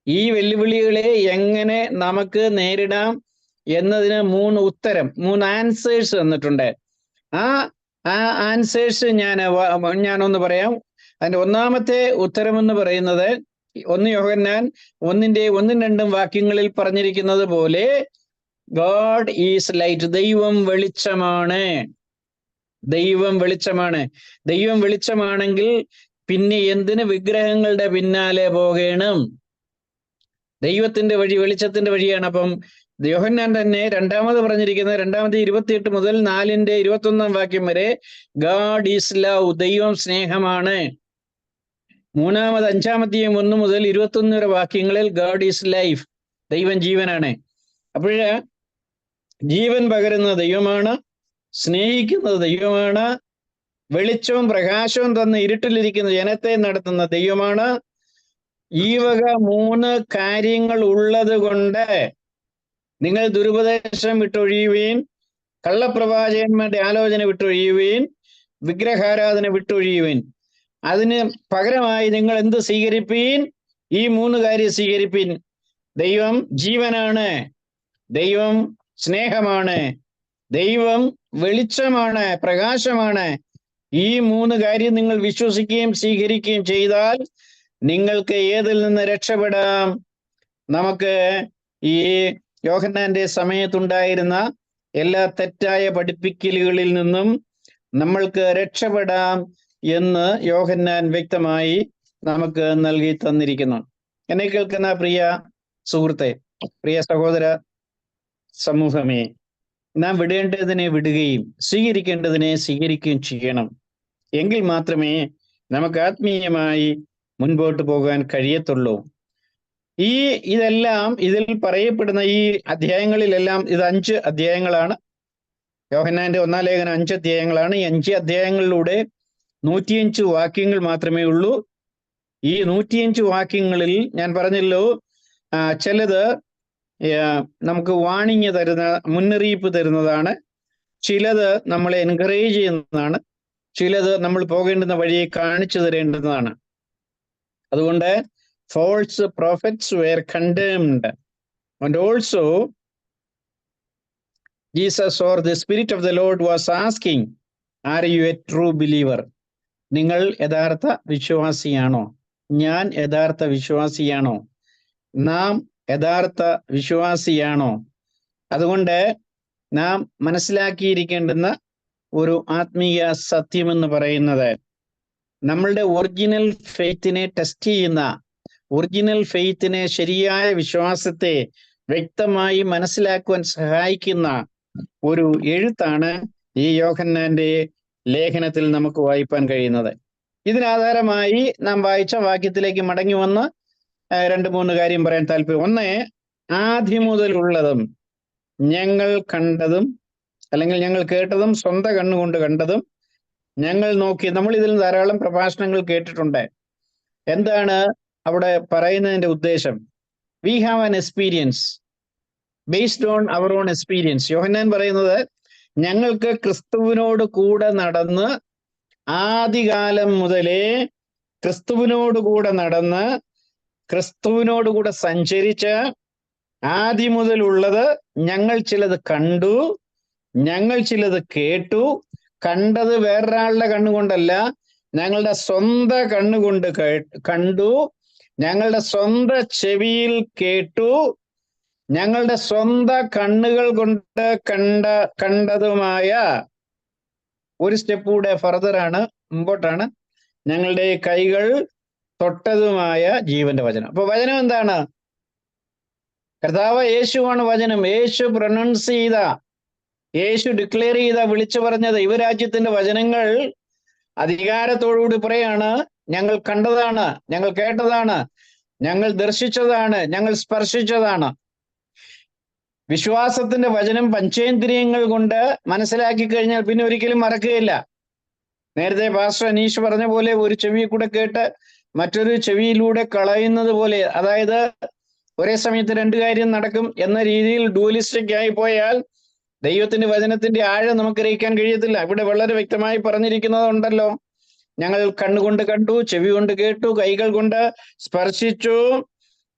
ഈ വെല്ലുവിളികളെ എങ്ങനെ നമുക്ക് നേരിടാം എന്നതിന് 3 ഉത്തരം, 3 ആൻസേഴ്സ് തന്നിട്ടുണ്ട്. ആ ആൻസേഴ്സ് ഞാനൊന്ന് പറയാം. അതിന്റെ ഒന്നാമത്തെ ഉത്തരം എന്ന് പറയുന്നത് 1 യോഹന്നാൻ 1-2 വാക്യങ്ങളിൽ പറഞ്ഞിരിക്കുന്നത് പോലെ, ഗോഡ് ഈസ് ലൈറ്റ്, ദൈവം വെളിച്ചമാണ്. ദൈവം വെളിച്ചമാണ്. ദൈവം വെളിച്ചമാണെങ്കിൽ പിന്നെ എന്തിന് വിഗ്രഹങ്ങളുടെ പിന്നാലെ പോകണം? ദൈവത്തിന്റെ വഴി വെളിച്ചത്തിന്റെ വഴിയാണ്. അപ്പം യോഹന്നാൻ തന്നെ രണ്ടാമത് പറഞ്ഞിരിക്കുന്നത് 2-28 മുതൽ 4-21 വാക്യം വരെ, ഗാഡ് ഈസ് ലവ്, ദൈവം സ്നേഹമാണ്. 5 1 മുതൽ 21 വാക്യങ്ങളിൽ ഗാഡ് ഈസ് ലൈഫ്, ദൈവം ജീവനാണ്. അപ്പോഴ് ജീവൻ പകരുന്ന ദൈവമാണ്, സ്നേഹിക്കുന്നത് ദൈവമാണ്, വെളിച്ചവും പ്രകാശവും തന്ന് ഇരുട്ടിലിരിക്കുന്ന ജനത്തെ നടത്തുന്ന ദൈവമാണ്. ഈ വക 3 കാര്യങ്ങൾ ഉള്ളത് കൊണ്ട് നിങ്ങൾ ദുരുപദേശം വിട്ടൊഴിയുവീൻ, കള്ളപ്രവാചകന്മാരുടെ ആലോചന വിട്ടൊഴിയുവീൻ, വിഗ്രഹാരാധന വിട്ടൊഴിയുവീൻ. അതിന് പകരമായി നിങ്ങൾ എന്ത് സ്വീകരിപ്പീൻ? ഈ 3 കാര്യം സ്വീകരിപ്പീൻ. ദൈവം ജീവനാണ്, ദൈവം സ്നേഹമാണ്, ദൈവം വെളിച്ചമാണ്, പ്രകാശമാണ്. ഈ 3 കാര്യം നിങ്ങൾ വിശ്വസിക്കുകയും സ്വീകരിക്കുകയും ചെയ്താൽ നിങ്ങൾക്ക് ഏതിൽ നിന്ന് രക്ഷപ്പെടാം? നമുക്ക് ഈ യോഹന്നാന്റെ സമയത്തുണ്ടായിരുന്ന എല്ലാ തെറ്റായ പഠിപ്പിക്കലുകളിൽ നിന്നും നമ്മൾക്ക് രക്ഷപ്പെടാം എന്ന് യോഹന്നാൻ വ്യക്തമായി നമുക്ക് നൽകി തന്നിരിക്കുന്നു. എന്നെ കേൾക്കുന്ന പ്രിയ സുഹൃത്തെ, പ്രിയ സഹോദര സമൂഹമേ, നാം വിടേണ്ടതിനെ വിടുകയും സ്വീകരിക്കേണ്ടതിനെ സ്വീകരിക്കുകയും ചെയ്യണം. എങ്കിൽ മാത്രമേ നമുക്ക് ആത്മീയമായി മുൻപോട്ട് പോകാൻ കഴിയത്തുള്ളൂ. ഇതിൽ പറയപ്പെടുന്ന ഈ അധ്യായങ്ങളിലെല്ലാം, ഇത് 5 അധ്യായങ്ങളാണ്. യോഹന്നാന്റെ 1 ലേഖനം 5 അധ്യായങ്ങളാണ്. ഈ 5 അധ്യായങ്ങളിലൂടെ 105 വാക്യങ്ങൾ മാത്രമേ ഉള്ളൂ. ഈ 105 വാക്യങ്ങളിൽ ഞാൻ പറഞ്ഞല്ലോ, ചിലത് നമുക്ക് വാണിംഗ് തരുന്ന, മുന്നറിയിപ്പ് തരുന്നതാണ്. ചിലത് നമ്മളെ എൻകറേജ് ചെയ്യുന്നതാണ്. ചിലത് നമ്മൾ പോകേണ്ടുന്ന വഴിയെ കാണിച്ചു തരേണ്ടുന്നതാണ്. അതുകൊണ്ട് false prophets were condemned, and also Jesus, or the Spirit of the Lord, was asking, are you a true believer? നിങ്ങൾ യഥാർത്ഥ വിശ്വാസിയാണോ? ഞാൻ യഥാർത്ഥ വിശ്വാസിയാണോ? നാം യഥാർത്ഥ വിശ്വാസിയാണോ? അതുകൊണ്ട് നാം മനസ്സിലാക്കിയിരിക്കേണ്ടുന്ന ഒരു ആത്മീയ സത്യമെന്ന് പറയുന്നത്, നമ്മളുടെ ഒറിജിനൽ ഫെയ്ത്തിനെ ടെസ്റ്റ് ചെയ്യുന്ന, ഒറിജിനൽ ഫെയ്ത്തിനെ, ശരിയായ വിശ്വാസത്തെ വ്യക്തമായി മനസ്സിലാക്കുവാൻ സഹായിക്കുന്ന ഒരു എഴുത്താണ് ഈ യോഹന്നാന്റെ ലേഖനത്തിൽ നമുക്ക് വായിപ്പാൻ കഴിയുന്നത്. ഇതിനാധാരമായി നാം വായിച്ച വാക്യത്തിലേക്ക് മടങ്ങി വന്ന് 2-3 കാര്യം പറയാൻ താല്പര്യം. 1, ആദ്യം മുതലുള്ളതും ഞങ്ങൾ കണ്ടതും, അല്ലെങ്കിൽ ഞങ്ങൾ കേട്ടതും, സ്വന്തം കണ്ണുകൊണ്ട് കണ്ടതും ഞങ്ങൾ നോക്കി. നമ്മൾ ഇതിൽ ധാരാളം പ്രഭാഷണങ്ങൾ കേട്ടിട്ടുണ്ട്. എന്താണ് അവിടെ പറയുന്നതിന്റെ ഉദ്ദേശം? We have an experience based on our own experience. Yohannan പറയുന്നത്, ഞങ്ങൾക്ക് ക്രിസ്തുവിനോട് കൂടെ നടന്ന് ആദികാലം മുതലേ ക്രിസ്തുവിനോടുകൂടെ നടന്ന് ക്രിസ്തുവിനോടുകൂടെ സഞ്ചരിച്ച് ആദ്യം മുതലുള്ളത് ഞങ്ങൾ ചിലത് കണ്ടു, ഞങ്ങൾ ചിലത് കേട്ടു. കണ്ടത് വേറൊരാളുടെ കണ്ണുകൊണ്ടല്ല, ഞങ്ങളുടെ സ്വന്തം കണ്ണുകൊണ്ട് കണ്ടു, ഞങ്ങളുടെ സ്വന്തം ചെവിയിൽ കേട്ടു, ഞങ്ങളുടെ സ്വന്തം കണ്ണുകൾ കൊണ്ട് കണ്ടതുമായ ഒരു സ്റ്റെപ്പ് കൂടെ ഫർദറാണ്, മുമ്പോട്ടാണ്, ഞങ്ങളുടെ കൈകൾ തൊട്ടതുമായ ജീവന്റെ വചനം. അപ്പൊ വചനം എന്താണ്? കർത്താവ് യേശുവാണ് വചനം. യേശു പ്രൊനൗൺസ് ചെയ്ത, യേശു ഡിക്ലെയർ ചെയ്ത, വിളിച്ചു പറഞ്ഞ ദൈവരാജ്യത്തിന്റെ വചനങ്ങൾ അധികാരത്തോടുകൂടി പറയാണ്, ഞങ്ങൾ കണ്ടതാണ്, ഞങ്ങൾ കേട്ടതാണ്, ഞങ്ങൾ ദർശിച്ചതാണ്, ഞങ്ങൾ സ്പർശിച്ചതാണ്. വിശ്വാസത്തിന്റെ വചനം പഞ്ചേന്ദ്രിയങ്ങൾ കൊണ്ട് മനസ്സിലാക്കി കഴിഞ്ഞാൽ പിന്നെ ഒരിക്കലും മറക്കുകയില്ല. നേരത്തെ പാസ്റ്റർ അനീഷ് പറഞ്ഞ പോലെ ഒരു ചെവി കൂടെ കേട്ട് മറ്റൊരു ചെവിയിലൂടെ കളയുന്നത് പോലെ, അതായത് ഒരേ സമയത്ത് രണ്ട് കാര്യം നടക്കും എന്ന രീതിയിൽ ഡ്യൂലിസ്റ്റിക് ആയി പോയാൽ ദൈവത്തിന്റെ വചനത്തിന്റെ ആഴം നമുക്ക് ഗ്രഹിക്കാൻ കഴിയത്തില്ല. ഇവിടെ വളരെ വ്യക്തമായി പറഞ്ഞിരിക്കുന്നതുണ്ടല്ലോ, ഞങ്ങൾ കണ്ണുകൊണ്ട് കണ്ടു, ചെവി കൊണ്ട് കേട്ടു, കൈകൾ കൊണ്ട് സ്പർശിച്ചു,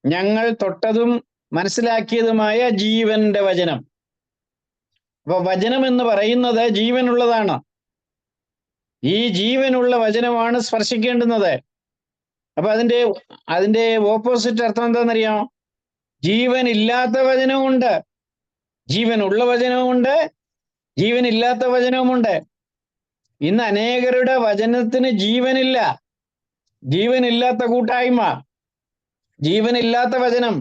ഞങ്ങൾ തൊട്ടതും മനസ്സിലാക്കിയതുമായ ജീവന്റെ വചനം. അപ്പൊ വചനം എന്ന് പറയുന്നത് ജീവനുള്ളതാണ്. ഈ ജീവനുള്ള വചനമാണ് സ്പർശിക്കേണ്ടുന്നത്. അപ്പൊ അതിന്റെ ഓപ്പോസിറ്റ് അർത്ഥം എന്താണെന്നറിയാമോ? ജീവനില്ലാത്ത വചനവുമുണ്ട്, ജീവനുള്ള വചനവുമുണ്ട്, ജീവനില്ലാത്ത വചനവുമുണ്ട്. ഇന്ന് അനേകരുടെ വചനത്തിന് ജീവനില്ല. ജീവനില്ലാത്ത കൂട്ടായ്മ, ജീവനില്ലാത്ത വചനം,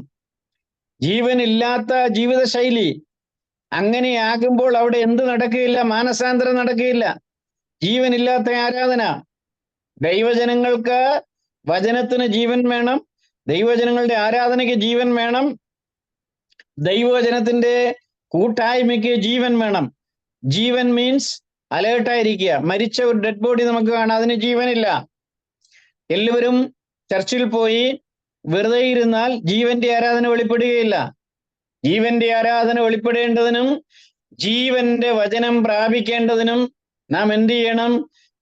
ജീവനില്ലാത്ത ജീവിതശൈലി. അങ്ങനെയാകുമ്പോൾ അവിടെ എന്ത് നടക്കുകയില്ല? മാനസാന്തരം നടക്കുകയില്ല. ജീവനില്ലാത്ത ആരാധന. ദൈവജനങ്ങൾക്ക് വചനത്തിന് ജീവൻ വേണം, ദൈവജനങ്ങളുടെ ആരാധനയ്ക്ക് ജീവൻ വേണം, ദൈവവചനത്തിന്റെ കൂട്ടായ്മയ്ക്ക് ജീവൻ വേണം. ജീവൻ മീൻസ് അലേർട്ടായിരിക്കുക. മരിച്ച ഒരു ഡെഡ് ബോഡി നമുക്ക് കാണാം, അതിന് ജീവനില്ല. എല്ലാവരും ചർച്ചിൽ പോയി വെറുതെ ഇരുന്നാൽ ജീവന്റെ ആരാധന വെളിപ്പെടുകയില്ല. ജീവന്റെ ആരാധന വെളിപ്പെടേണ്ടതിനും ജീവന്റെ വചനം പ്രാപിക്കേണ്ടതിനും നാം എന്ത് ചെയ്യണം?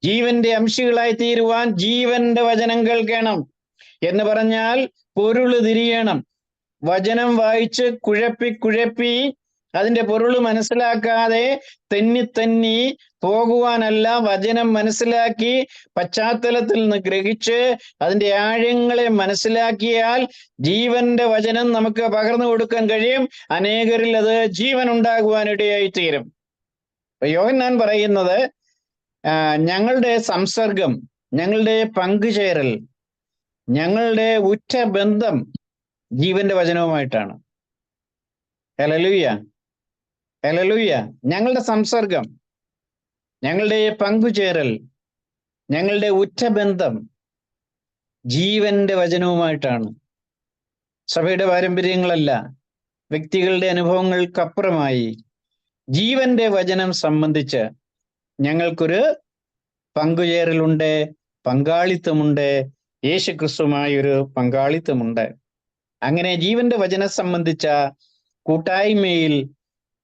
ജീവന്റെ അംശികളായി തീരുവാൻ ജീവന്റെ വചനം കേൾക്കണം. എന്ന് പറഞ്ഞാൽ പൊരുള് തിരിയണം. വചനം വായിച്ച് കുഴപ്പി അതിന്റെ പൊരുള് മനസ്സിലാക്കാതെ തെന്നി പോകുവാനല്ല, വചനം മനസ്സിലാക്കി പശ്ചാത്തലത്തിൽ നിന്ന് ഗ്രഹിച്ച് അതിന്റെ ആഴങ്ങളെ മനസ്സിലാക്കിയാൽ ജീവന്റെ വചനം നമുക്ക് പകർന്നു കൊടുക്കാൻ കഴിയും. അനേകരിൽ അത് ജീവൻ ഉണ്ടാകുവാനിടയായി തീരും. യോഹന്നാൻ പറയുന്നത്, ഞങ്ങളുടെ സംസർഗം, ഞങ്ങളുടെ പങ്കുചേരൽ, ഞങ്ങളുടെ ഉറ്റ ബന്ധം ജീവന്റെ വചനവുമായിട്ടാണ്. Hallelujah, hallelujah. ഞങ്ങളുടെ സംസർഗം, ഞങ്ങളുടെ പങ്കുചേരൽ, ഞങ്ങളുടെ ഉറ്റ ബന്ധം ജീവന്റെ വചനവുമായിട്ടാണ്. സഭയുടെ പാരമ്പര്യങ്ങളല്ല, വ്യക്തികളുടെ അനുഭവങ്ങൾക്കപ്പുറമായി ജീവന്റെ വചനം സംബന്ധിച്ച് ഞങ്ങൾക്കൊരു പങ്കുചേരലുണ്ട്, പങ്കാളിത്തമുണ്ട്, യേശുക്രിസ്തുവുമായൊരു പങ്കാളിത്തമുണ്ട്. അങ്ങനെ ജീവന്റെ വചനം സംബന്ധിച്ച കൂട്ടായ്മയിൽ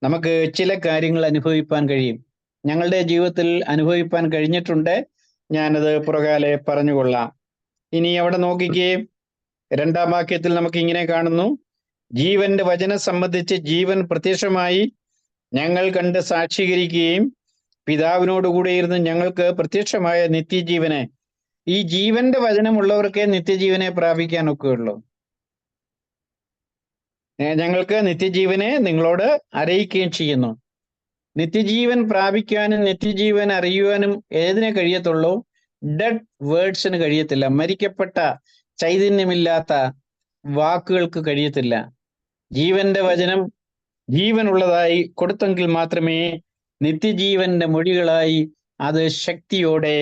നമുക്ക് ചില കാര്യങ്ങൾ അനുഭവിപ്പാൻ കഴിയും. ഞങ്ങളുടെ ജീവിതത്തിൽ അനുഭവിപ്പാൻ കഴിഞ്ഞിട്ടുണ്ട്. ഞാനത് പുറകാലെ പറഞ്ഞുകൊള്ളാം. ഇനി അവിടെ നോക്കിക്കേ, 2-ാം വാക്യത്തിൽ നമുക്ക് ഇങ്ങനെ കാണുന്നു, ജീവന്റെ വചനം സംബന്ധിച്ച് ജീവൻ പ്രത്യക്ഷമായി ഞങ്ങൾ കണ്ട് സാക്ഷീകരിക്കുകയും പിതാവിനോടുകൂടെ ഇരുന്ന് ഞങ്ങൾക്ക് പ്രത്യക്ഷമായ നിത്യജീവനെ. ഈ ജീവന്റെ വചനമുള്ളവർക്കേ നിത്യജീവനെ പ്രാപിക്കാനൊക്കെ ഉള്ളൂ. ഞങ്ങൾക്ക് നിത്യജീവനെ നിങ്ങളോട് അറിയിക്കുകയും ചെയ്യുന്നു. നിത്യജീവൻ പ്രാപിക്കാനും നിത്യജീവൻ അറിയുവാനും ഏതിനെ കഴിയത്തുള്ളൂ? ഡെഡ് വേർഡ്സിന് കഴിയത്തില്ല. മരിക്കപ്പെട്ട ചൈതന്യമില്ലാത്ത വാക്കുകൾക്ക് കഴിയത്തില്ല. ജീവന്റെ വചനം ജീവനുള്ളതായി കൊടുത്തെങ്കിൽ മാത്രമേ നിത്യജീവന്റെ മൊഴികളായി അത് ശക്തിയോടെ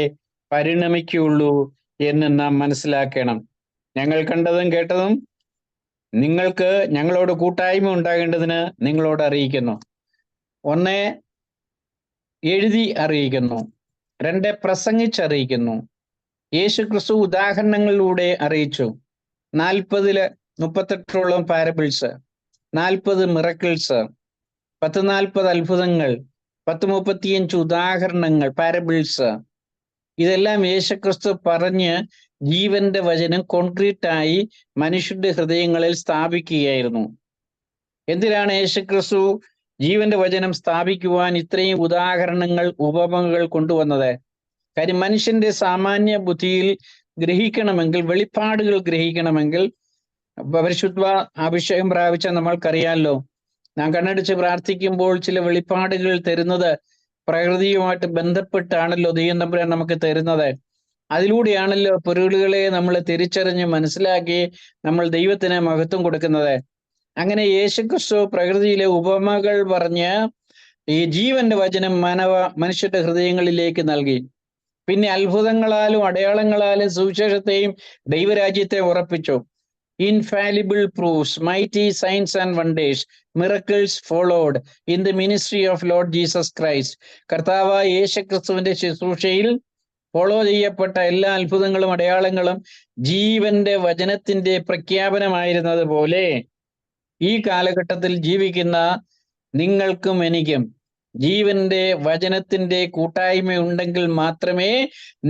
പരിണമിക്കുകയുള്ളൂ എന്ന് നാം മനസ്സിലാക്കണം. ഞങ്ങൾ കണ്ടതും കേട്ടതും നിങ്ങൾക്ക് ഞങ്ങളോട് കൂട്ടായ്മ ഉണ്ടാകേണ്ടതിന് നിങ്ങളോട് അറിയിക്കുന്നു. 1 എഴുതി അറിയിക്കുന്നു, 2 പ്രസംഗിച്ചറിയിക്കുന്നു. യേശു ക്രിസ്തു ഉദാഹരണങ്ങളിലൂടെ അറിയിച്ചു. 40-38 പാരബിൾസ്, 40 മിറക്കിൾസ്, 10-40 അത്ഭുതങ്ങൾ, 10-35 ഉദാഹരണങ്ങൾ, പാരബിൾസ്, ഇതെല്ലാം യേശുക്രിസ്തു പറഞ്ഞ് ജീവന്റെ വചനം കോൺക്രീറ്റായി മനുഷ്യരുടെ ഹൃദയങ്ങളിൽ സ്ഥാപിക്കുകയായിരുന്നു. എന്തിനാണ് യേശുക്രിസ്തു ജീവന്റെ വചനം സ്ഥാപിക്കുവാൻ ഇത്രയും ഉദാഹരണങ്ങൾ, ഉപമകൾ കൊണ്ടുവന്നത്? കാര്യം മനുഷ്യന്റെ സാമാന്യ ബുദ്ധിയിൽ ഗ്രഹിക്കണമെങ്കിൽ, വെളിപ്പാടുകൾ ഗ്രഹിക്കണമെങ്കിൽ, പരിശുദ്ധ അഭിഷേകം പ്രാപിച്ച നമ്മൾക്കറിയാമല്ലോ, നാം കണ്ണടിച്ച് പ്രാർത്ഥിക്കുമ്പോൾ ചില വെളിപ്പാടുകൾ തരുന്നത് പ്രകൃതിയുമായിട്ട് ബന്ധപ്പെട്ടാണല്ലോ ദൈവം തമ്പുരാൻ നമുക്ക് തരുന്നത്. അതിലൂടെയാണല്ലോ പൊരുളുകളെ നമ്മൾ തിരിച്ചറിഞ്ഞ് മനസ്സിലാക്കി നമ്മൾ ദൈവത്തിന് മഹത്വം കൊടുക്കുന്നത്. അങ്ങനെ യേശുക്രിസ്തു പ്രകൃതിയിലെ ഉപമകൾ പറഞ്ഞ് ഈ ജീവന്റെ വചനം മനുഷ്യരുടെ ഹൃദയങ്ങളിലേക്ക് നൽകി. പിന്നെ അത്ഭുതങ്ങളാലും അടയാളങ്ങളാലും സുവിശേഷത്തെയും ദൈവരാജ്യത്തെ ഉറപ്പിച്ചു. Infallible proofs, mighty signs and wonders, miracles followed in the ministry of Lord Jesus Christ. കർത്താവായ യേശുക്രിസ്തുവിന്റെ ശുശ്രൂഷയിൽ ഫോളോ ചെയ്യപ്പെട്ട എല്ലാ അത്ഭുതങ്ങളും അടയാളങ്ങളും ജീവന്റെ വചനത്തിന്റെ പ്രഖ്യാപനമായിരുന്നത് പോലെ ഈ കാലഘട്ടത്തിൽ ജീവിക്കുന്ന നിങ്ങൾക്കും എനിക്കും ജീവന്റെ വചനത്തിന്റെ കൂട്ടായ്മ ഉണ്ടെങ്കിൽ മാത്രമേ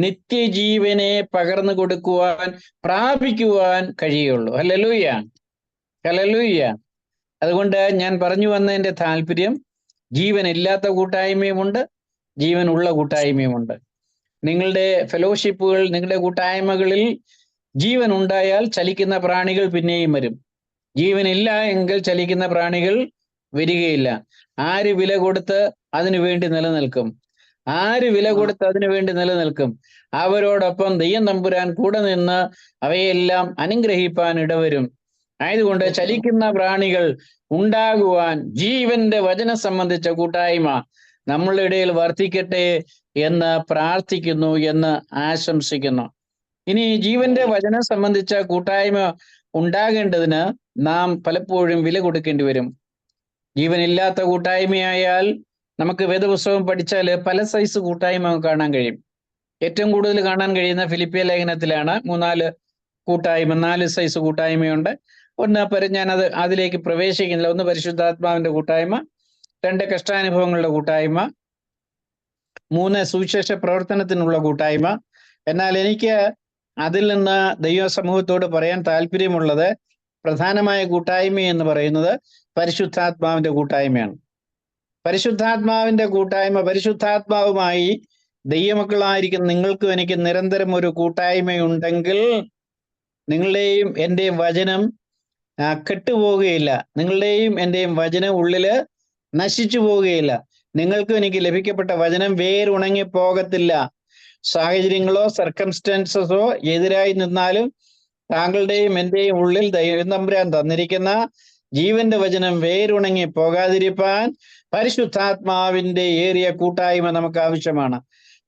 നിത്യജീവനെ പകർന്നു കൊടുക്കുവാൻ, പ്രാപിക്കുവാൻ കഴിയുള്ളൂ. Hallelujah, hallelujah. അതുകൊണ്ട് ഞാൻ പറഞ്ഞു വന്നതിന്റെ താല്പര്യം, ജീവനില്ലാത്ത കൂട്ടായ്മയുമുണ്ട്, ജീവനുള്ള കൂട്ടായ്മയുമുണ്ട്. നിങ്ങളുടെ ഫെലോഷിപ്പുകൾ, നിങ്ങളുടെ കൂട്ടായ്മകളിൽ ജീവൻ ഉണ്ടായാൽ ചലിക്കുന്ന പ്രാണികൾ പിന്നെയും വരും. ജീവനില്ല എങ്കിൽ ചലിക്കുന്ന പ്രാണികൾ വരികയില്ല. ആര് വില കൊടുത്ത് അതിനു വേണ്ടി നിലനിൽക്കും? ആര് വില കൊടുത്ത് അതിനു വേണ്ടി നിലനിൽക്കും? അവരോടൊപ്പം ദൈവം തമ്പുരാൻ കൂടെ നിന്ന് അവയെല്ലാം അനുഗ്രഹിപ്പാൻ ഇടവരും. ആയതുകൊണ്ട് ചലിക്കുന്ന പ്രാണികൾ ഉണ്ടാകുവാൻ ജീവന്റെ വചനം സംബന്ധിച്ച കൂട്ടായ്മ നമ്മളുടെ ഇടയിൽ വർദ്ധിക്കട്ടെ എന്ന് പ്രാർത്ഥിക്കുന്നു, എന്ന് ആശംസിക്കുന്നു. ഇനി ജീവന്റെ വചനം സംബന്ധിച്ച കൂട്ടായ്മ ഉണ്ടാകേണ്ടതിന് നാം പലപ്പോഴും വില കൊടുക്കേണ്ടി വരും. ജീവനില്ലാത്ത കൂട്ടായ്മയായാൽ നമുക്ക് വേദപുസ്തകം പഠിച്ചാൽ പല സൈസ് കൂട്ടായ്മ കാണാൻ കഴിയും. ഏറ്റവും കൂടുതൽ കാണാൻ കഴിയുന്ന ഫിലിപ്പിയ ലേഖനത്തിലാണ്. 4 സൈസ് കൂട്ടായ്മയുണ്ട്. ഞാനത് അതിലേക്ക് പ്രവേശിക്കുന്നില്ല. 1 പരിശുദ്ധാത്മാവിന്റെ കൂട്ടായ്മ, 2 കഷ്ടാനുഭവങ്ങളുടെ കൂട്ടായ്മ, 3 സുവിശേഷ പ്രവർത്തനത്തിനുള്ള കൂട്ടായ്മ. എന്നാൽ എനിക്ക് അതിൽ നിന്ന് ദൈവ സമൂഹത്തോട് പറയാൻ താല്പര്യമുള്ളത്, പ്രധാനമായ കൂട്ടായ്മ എന്ന് പറയുന്നത് പരിശുദ്ധാത്മാവിന്റെ കൂട്ടായ്മയാണ്. പരിശുദ്ധാത്മാവിന്റെ കൂട്ടായ്മ, പരിശുദ്ധാത്മാവുമായി ദൈവമക്കളായിരിക്കും നിങ്ങൾക്കും എനിക്ക് നിരന്തരം ഒരു കൂട്ടായ്മയുണ്ടെങ്കിൽ നിങ്ങളുടെയും എൻ്റെയും വചനം കെട്ടുപോവുകയില്ല. നിങ്ങളുടെയും എൻ്റെയും വചനം ഉള്ളില് നശിച്ചു പോവുകയില്ല. നിങ്ങൾക്കും എനിക്ക് ലഭിക്കപ്പെട്ട വചനം വേരുണങ്ങി പോകത്തില്ല. സാഹചര്യങ്ങളോ സർക്കംസ്റ്റൻസസോ എതിരായി നിന്നാലും താങ്കളുടെയും എൻ്റെയും ഉള്ളിൽ ദൈവം തമ്പുരാൻ തന്നിരിക്കുന്ന ജീവന്റെ വചനം വേരുണങ്ങി പോകാതിരിപ്പാൻ പരിശുദ്ധാത്മാവിന്റെ ഏറിയ കൂട്ടായ്മ നമുക്ക് ആവശ്യമാണ്.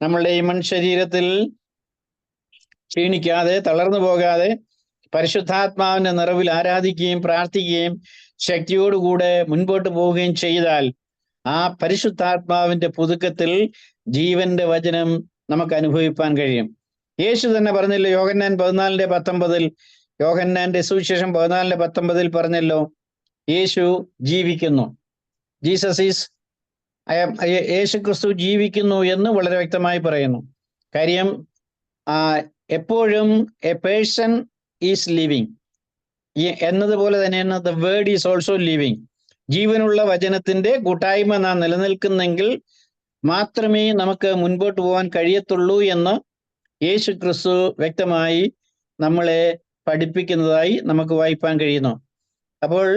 നമ്മളുടെ ഈ മൺശരീരത്തിൽ ക്ഷീണിക്കാതെ, തളർന്നു പോകാതെ പരിശുദ്ധാത്മാവിന്റെ നിറവിൽ ആരാധിക്കുകയും പ്രാർത്ഥിക്കുകയും ശക്തിയോടുകൂടെ മുൻപോട്ട് പോവുകയും ചെയ്താൽ ആ പരിശുദ്ധാത്മാവിന്റെ പുതുക്കത്തിൽ ജീവന്റെ വചനം നമുക്ക് അനുഭവിപ്പാൻ കഴിയും. യേശു തന്നെ പറഞ്ഞല്ലോ, യോഹന്നാൻ 14:19, യോഹന്നാന്റെ സുവിശേഷം 14:19 പറഞ്ഞല്ലോ, യേശു ജീവിക്കുന്നു. ജീസസ് ഈസ്, യേശു ക്രിസ്തു ജീവിക്കുന്നു എന്ന് വളരെ വ്യക്തമായി പറയുന്നു. കാര്യം എപ്പോഴും എ പേഴ്സൺ ഈസ് ലിവിങ് എന്നതുപോലെ തന്നെയാണ് the word is also living. ജീവനുള്ള വചനത്തിന്റെ കൂട്ടായ്മ നാം നിലനിൽക്കുന്നെങ്കിൽ മാത്രമേ നമുക്ക് മുൻപോട്ട് പോകാൻ കഴിയത്തുള്ളൂ എന്ന് യേശു ക്രിസ്തു വ്യക്തമായി നമ്മളെ പഠിപ്പിക്കുന്നതായി നമുക്ക് വായിപ്പാൻ കഴിയുന്നു. അപ്പോൾ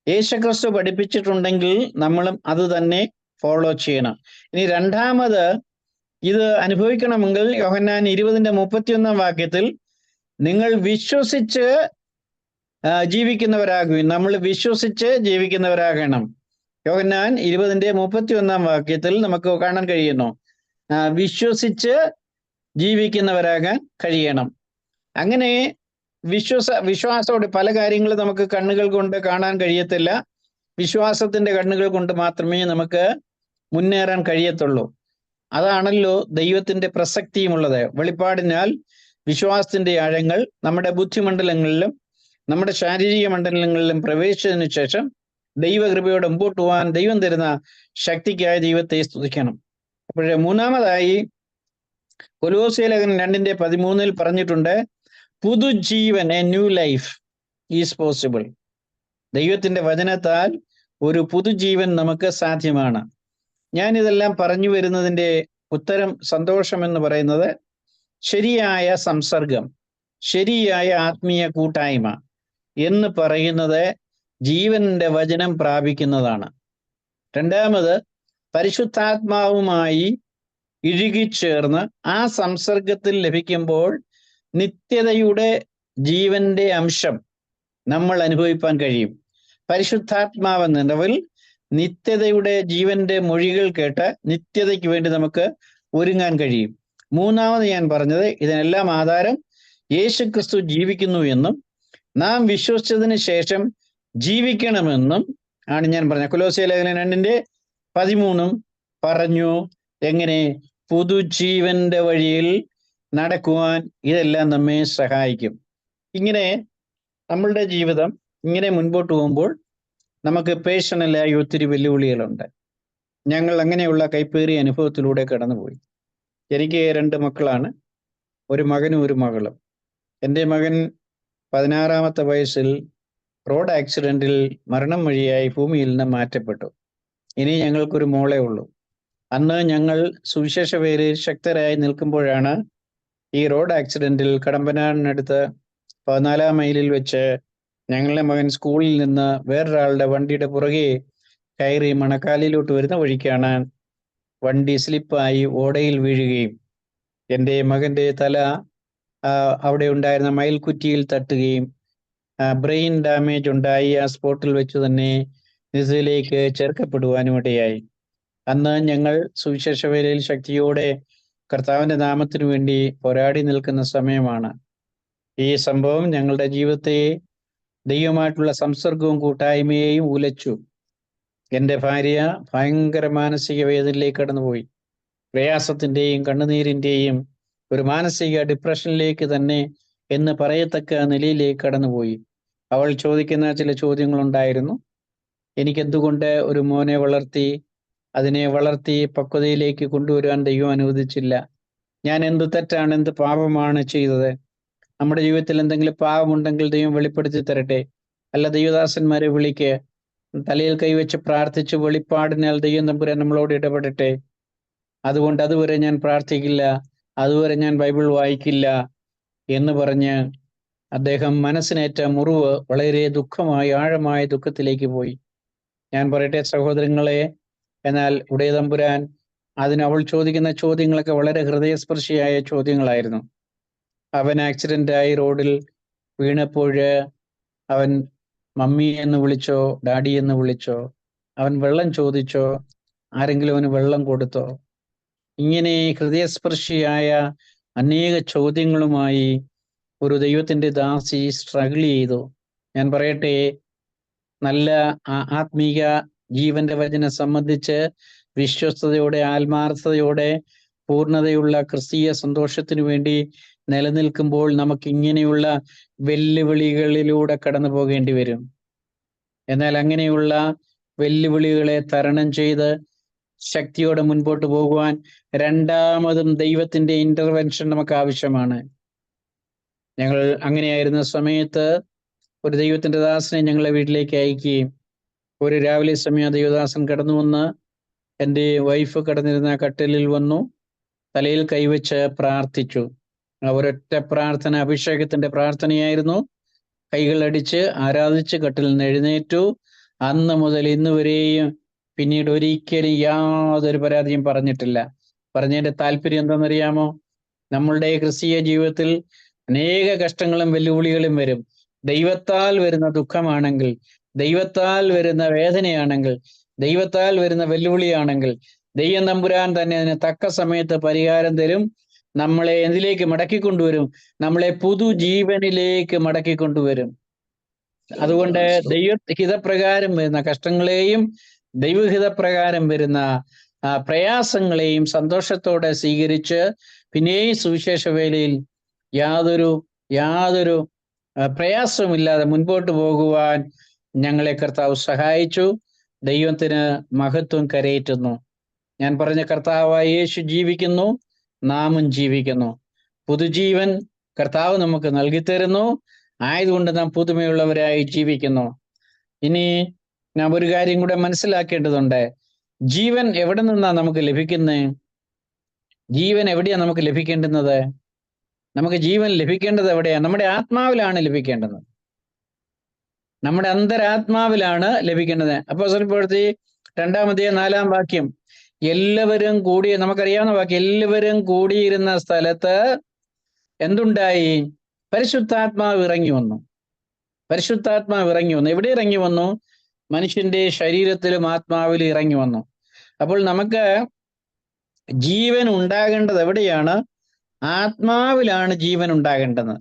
യേശു ക്രിസ്തു പഠിപ്പിച്ചിട്ടുണ്ടെങ്കിൽ നമ്മളും അത് തന്നെ ഫോളോ ചെയ്യണം. ഇനി രണ്ടാമത് ഇത് അനുഭവിക്കണമെങ്കിൽ യോഹന്നാൻ 20:31 നിങ്ങൾ വിശ്വസിച്ച് ജീവിക്കുന്നവരാകും. നമ്മൾ വിശ്വസിച്ച് ജീവിക്കുന്നവരാകണം. യോഹന്നാൻ 20:31 നമുക്ക് കാണാൻ കഴിയുന്നു, വിശ്വസിച്ച് ജീവിക്കുന്നവരാകാൻ കഴിയണം. അങ്ങനെ വിശ്വാസത്തോടെ പല കാര്യങ്ങളും നമുക്ക് കണ്ണുകൾ കൊണ്ട് കാണാൻ കഴിയത്തില്ല. വിശ്വാസത്തിന്റെ കണ്ണുകൾ കൊണ്ട് മാത്രമേ നമുക്ക് മുന്നേറാൻ കഴിയത്തുള്ളൂ. അതാണല്ലോ ദൈവത്തിന്റെ പ്രസക്തിയുമുള്ളത്. വെളിപ്പാടിനാൽ വിശ്വാസത്തിന്റെ ആഴങ്ങൾ നമ്മുടെ ബുദ്ധിമണ്ഡലങ്ങളിലും നമ്മുടെ ശാരീരിക മണ്ഡലങ്ങളിലും പ്രവേശിച്ചതിനു ശേഷം ദൈവകൃപയോടെ മുമ്പോട്ട് പോകാൻ ദൈവം തരുന്ന ശക്തിക്കായി ദൈവത്തെ സ്തുതിക്കണം. അപ്പോഴേ മൂന്നാമതായി കൊലോസ്യ ലേഖനം 2:13 പറഞ്ഞിട്ടുണ്ട്, പുതുജീവൻ, A new life is possible. ദൈവത്തിന്റെ വചനത്താൽ ഒരു പുതുജീവൻ നമുക്ക് സാധ്യമാണ്. ഞാനിതെല്ലാം പറഞ്ഞു വരുന്നതിൻ്റെ ഉത്തരം, സന്തോഷം എന്ന് പറയുന്നത് ശരിയായ സംസർഗം, ശരിയായ ആത്മീയ കൂട്ടായ്മ എന്ന് പറയുന്നത് ജീവന്റെ വചനം പ്രാപിക്കുന്നതാണ്. രണ്ടാമത്, പരിശുദ്ധാത്മാവുമായി ഇഴുകിച്ചേർന്ന് ആ സംസർഗത്തിൽ ലഭിക്കുമ്പോൾ നിത്യതയുടെ ജീവന്റെ അംശം നമ്മൾ അനുഭവിപ്പാൻ കഴിയും. പരിശുദ്ധാത്മാവെന്ന നിലവിൽ നിത്യതയുടെ ജീവന്റെ മൊഴികൾ കേട്ട് നിത്യതയ്ക്ക് വേണ്ടി നമുക്ക് ഒരുങ്ങാൻ കഴിയും. മൂന്നാമത് ഞാൻ പറഞ്ഞത്, ഇതിനെല്ലാം ആധാരം യേശുക്രിസ്തു ജീവിക്കുന്നു എന്നും നാം വിശ്വസിച്ചതിന് ശേഷം ജീവിക്കണമെന്നും ആണ് ഞാൻ പറഞ്ഞത്. കൊലോസ്യ ലേഖനം 2:13 പറഞ്ഞു. എങ്ങനെ? പുതുജീവന്റെ വഴിയിൽ നടക്കുവാൻ ഇതെല്ലാം നമ്മെ സഹായിക്കും. ഇങ്ങനെ നമ്മളുടെ ജീവിതം ഇങ്ങനെ മുൻപോട്ട് പോകുമ്പോൾ നമുക്ക് പേഴ്സണലായി ഒത്തിരി വെല്ലുവിളികളുണ്ട്. ഞങ്ങൾ അങ്ങനെയുള്ള കൈപ്പേറിയ അനുഭവത്തിലൂടെ കടന്നുപോയി. എനിക്ക് 2 മക്കളാണ്, ഒരു മകനും ഒരു മകളും. എൻ്റെ മകൻ 16-ാമത്തെ വയസ്സിൽ റോഡ് ആക്സിഡന്റിൽ മരണം വഴിയായി ഭൂമിയിൽ നിന്ന് മാറ്റപ്പെട്ടു. ഇനി ഞങ്ങൾക്കൊരു മോളേ ഉള്ളൂ. അന്ന് ഞങ്ങൾ സുവിശേഷ വേലയിൽ ശക്തരായി നിൽക്കുമ്പോഴാണ് ഈ റോഡ് ആക്സിഡന്റിൽ കടമ്പനാടിനടുത്ത് 14-ാം മൈലിൽ വെച്ച് ഞങ്ങളുടെ മകൻ സ്കൂളിൽ നിന്ന് വേറൊരാളുടെ വണ്ടിയുടെ പുറകെ കയറി മണക്കാലിലോട്ട് വരുന്ന വഴിക്കാണ് വണ്ടി സ്ലിപ്പായി ഓടയിൽ വീഴുകയും എൻ്റെ മകൻ്റെ തല അവിടെ ഉണ്ടായിരുന്ന മയിൽക്കുറ്റിയിൽ തട്ടുകയും ബ്രെയിൻ ഡാമേജ് ഉണ്ടായി. ആ സ്പോട്ടിൽ വെച്ച് തന്നെ നിസിലേക്ക് ചേർക്കപ്പെടുവാനും ഇടയായി. അന്ന് ഞങ്ങൾ സുവിശേഷ വേലയിൽ ശക്തിയോടെ കർത്താവിൻ്റെ നാമത്തിനു വേണ്ടി പോരാടി നിൽക്കുന്ന സമയമാണ്. ഈ സംഭവം ഞങ്ങളുടെ ജീവിതത്തെ, ദൈവമായിട്ടുള്ള സംസർഗവും കൂട്ടായ്മയെയും ഉലച്ചു. എൻ്റെ ഭാര്യ ഭയങ്കര മാനസിക വേദനയിലേക്ക് കടന്നുപോയി. പ്രയാസത്തിൻ്റെയും കണ്ണുനീരിൻ്റെയും ഒരു മാനസിക ഡിപ്രഷനിലേക്ക് തന്നെ എന്ന് പറയത്തക്ക നിലയിലേക്ക് കടന്നുപോയി. അവൾ ചോദിക്കുന്ന ചില ചോദ്യങ്ങളുണ്ടായിരുന്നു. എനിക്കെന്തുകൊണ്ട് ഒരു മോനെ അതിനെ വളർത്തി പക്വതയിലേക്ക് കൊണ്ടുവരുവാൻ ദൈവം അനുവദിച്ചില്ല? ഞാൻ എന്ത് തെറ്റാണ്, എന്ത് പാപമാണ് ചെയ്തത്? നമ്മുടെ ജീവിതത്തിൽ എന്തെങ്കിലും പാപമുണ്ടെങ്കിൽ ദൈവം വെളിപ്പെടുത്തി തരട്ടെ. അല്ല, ദൈവദാസന്മാരെ വിളിക്ക്, തലയിൽ കൈവച്ച് പ്രാർത്ഥിച്ച് വെളിപ്പാടിനാൽ ദൈവം തമ്പുരാൻ നമ്മളോട് ഇടപെടട്ടെ. അതുകൊണ്ട് അതുവരെ ഞാൻ പ്രാർത്ഥിക്കില്ല, അതുവരെ ഞാൻ ബൈബിൾ വായിക്കില്ല എന്ന് പറഞ്ഞ് അദ്ദേഹം മനസ്സിനേറ്റ മുറിവ് വളരെ ദുഃഖമായി, ആഴമായ ദുഃഖത്തിലേക്ക് പോയി. ഞാൻ പറയട്ടെ സഹോദരങ്ങളെ, എന്നാൽ ഉടയ തമ്പുരാൻ അവൾ ചോദിക്കുന്ന ചോദ്യങ്ങളൊക്കെ വളരെ ഹൃദയസ്പർശിയായ ചോദ്യങ്ങളായിരുന്നു. അവൻ ആക്സിഡൻ്റായി റോഡിൽ വീണപ്പോൾ അവൻ മമ്മി എന്ന് വിളിച്ചോ, ഡാഡി എന്ന് വിളിച്ചോ? അവൻ വെള്ളം ചോദിച്ചോ? ആരെങ്കിലും അവന് വെള്ളം കൊടുത്തോ? ഇങ്ങനെ ഹൃദയസ്പർശിയായ അനേക ചോദ്യങ്ങളുമായി ഒരു ദൈവത്തിൻ്റെ ദാസി സ്ട്രഗിൾ ചെയ്തു. ഞാൻ പറയട്ടെ, നല്ല ആത്മീക ജീവന്റെ വചനം സംബന്ധിച്ച് വിശ്വസ്തയോടെ, ആത്മാർത്ഥതയോടെ, പൂർണ്ണതയുള്ള ക്രിസ്തീയ സന്തോഷത്തിനു വേണ്ടി നിലനിൽക്കുമ്പോൾ നമുക്ക് ഇങ്ങനെയുള്ള വെല്ലുവിളികളിലൂടെ കടന്നു പോകേണ്ടി വരും. എന്നാൽ അങ്ങനെയുള്ള വെല്ലുവിളികളെ തരണം ചെയ്ത് ശക്തിയോടെ മുൻപോട്ട് പോകുവാൻ രണ്ടാമതും ദൈവത്തിന്റെ ഇന്റർവെൻഷൻ നമുക്ക് ആവശ്യമാണ്. ഞങ്ങൾ അങ്ങനെയായിരുന്ന സമയത്ത് ഒരു ദൈവത്തിന്റെ ദാസനെ ഞങ്ങളെ വീട്ടിലേക്ക് അയക്കുകയും ഒരു രാവിലെ സമയം ദൈവദാസൻ കടന്നു വന്ന് എൻ്റെ വൈഫ് കിടന്നിരുന്ന കട്ടിലിൽ വന്നു, തലയിൽ കൈവച്ച് പ്രാർത്ഥിച്ചു. ഒരൊറ്റ പ്രാർത്ഥന, അഭിഷേകത്തിന്റെ പ്രാർത്ഥനയായിരുന്നു. കൈകളടിച്ച് ആരാധിച്ച് കട്ടിലിൽ നിന്ന് എഴുന്നേറ്റു. അന്ന് മുതൽ ഇന്ന് വരെയും പിന്നീട് ഒരിക്കലും യാതൊരു പരാതിയും പറഞ്ഞിട്ടില്ല. പറഞ്ഞതിന്റെ താല്പര്യം എന്താണെന്നറിയാമോ? നമ്മളുടെ ക്രിസ്തീയ ജീവിതത്തിൽ അനേക കഷ്ടങ്ങളും വെല്ലുവിളികളും വരും. ദൈവത്താൽ വരുന്ന ദുഃഖമാണെങ്കിൽ, ദൈവത്താൽ വരുന്ന വേദനയാണെങ്കിൽ, ദൈവത്താൽ വരുന്ന വെല്ലുവിളിയാണെങ്കിൽ ദൈവം തമ്പുരാൻ തന്നെ അതിന് തക്ക സമയത്ത് പരിഹാരം തരും. നമ്മളെ എന്തിലേക്ക് മടക്കിക്കൊണ്ടുവരും? നമ്മളെ പുതുജീവനിലേക്ക് മടക്കിക്കൊണ്ടുവരും. അതുകൊണ്ട് ദൈവഹിതപ്രകാരം വരുന്ന കഷ്ടങ്ങളെയും ദൈവഹിതപ്രകാരം വരുന്ന പ്രയാസങ്ങളെയും സന്തോഷത്തോടെ സ്വീകരിച്ച് പിന്നെയും സുവിശേഷ വേലയിൽ യാതൊരു പ്രയാസമില്ലാതെ മുൻപോട്ട് പോകുവാൻ ഞങ്ങളെ കർത്താവ് സഹായിച്ചു. ദൈവത്തിന് മഹത്വം കരയേറ്റുന്നു. ഞാൻ പറഞ്ഞ കർത്താവായ യേശു ജീവിക്കുന്നു. നാമും ജീവിക്കുന്നു. പുതുജീവൻ കർത്താവ് നമുക്ക് നൽകിത്തരുന്നു. ആയതുകൊണ്ട് നാം പുതുമയുള്ളവരായി ജീവിക്കുന്നു. ഇനി നാം ഒരു കാര്യം കൂടെ മനസ്സിലാക്കേണ്ടതുണ്ട്. ജീവൻ എവിടെ നിന്നാണ് നമുക്ക് ലഭിക്കുന്നത്? ജീവൻ എവിടെയാണ് നമുക്ക് ലഭിക്കേണ്ടുന്നത്? നമുക്ക് ജീവൻ ലഭിക്കേണ്ടത് എവിടെയാണ്? നമ്മുടെ ആത്മാവിലാണ് ലഭിക്കേണ്ടത്. നമ്മുടെ അന്തരാത്മാവിലാണ് ലഭിക്കേണ്ടത്. അപ്പോസ്തലരുടെ പ്രവൃത്തി 2-ാം അധ്യായം 4-ാം വാക്യം, എല്ലാവരും കൂടി, നമുക്കറിയാവുന്ന വാക്യം, എല്ലാവരും കൂടിയിരുന്ന സ്ഥലത്ത് എന്തുണ്ടായി? പരിശുദ്ധാത്മാവ് ഇറങ്ങി വന്നു. പരിശുദ്ധാത്മാവ് ഇറങ്ങി വന്നു. എവിടെ ഇറങ്ങി വന്നു? മനുഷ്യന്റെ ശരീരത്തിലും ആത്മാവിലും ഇറങ്ങി വന്നു. അപ്പോൾ നമുക്ക് ജീവൻ ഉണ്ടാകേണ്ടത് എവിടെയാണ്? ആത്മാവിലാണ് ജീവൻ ഉണ്ടാകേണ്ടത്.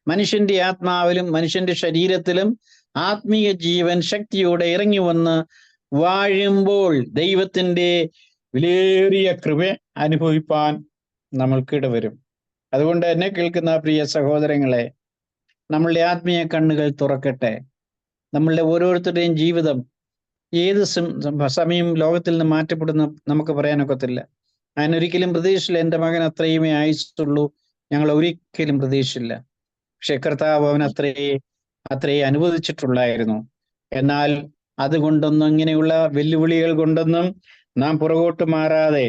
മനുഷ്യന്റെ ആത്മാവിലും മനുഷ്യന്റെ ശരീരത്തിലും ആത്മീയ ജീവൻ ശക്തിയോടെ ഇറങ്ങി വന്ന് വാഴുമ്പോൾ ദൈവത്തിന്റെ വിലയേറിയ കൃപ അനുഭവിപ്പാൻ നമ്മൾക്കിട വരും. അതുകൊണ്ട് എന്നെ കേൾക്കുന്ന പ്രിയ സഹോദരങ്ങളെ, നമ്മളുടെ ആത്മീയ കണ്ണുകൾ തുറക്കട്ടെ. നമ്മളുടെ ഓരോരുത്തരുടെയും ജീവിതം ഏത് സമയം ലോകത്തിൽ നിന്ന് മാറ്റപ്പെടുന്ന നമുക്ക് പറയാനൊക്കത്തില്ല. ഞാനൊരിക്കലും പ്രതീക്ഷിച്ചില്ല എൻ്റെ മകൻ അത്രയുമേ ആയുസുള്ളൂ, ഞങ്ങൾ ഒരിക്കലും പ്രതീക്ഷിച്ചില്ല. പക്ഷെ കർത്താവ് അവൻ അത്രയേ അനുവദിച്ചിട്ടുള്ളായിരുന്നു. എന്നാൽ അതുകൊണ്ടൊന്നും, ഇങ്ങനെയുള്ള വെല്ലുവിളികൾ കൊണ്ടൊന്നും നാം പുറകോട്ട് മാറാതെ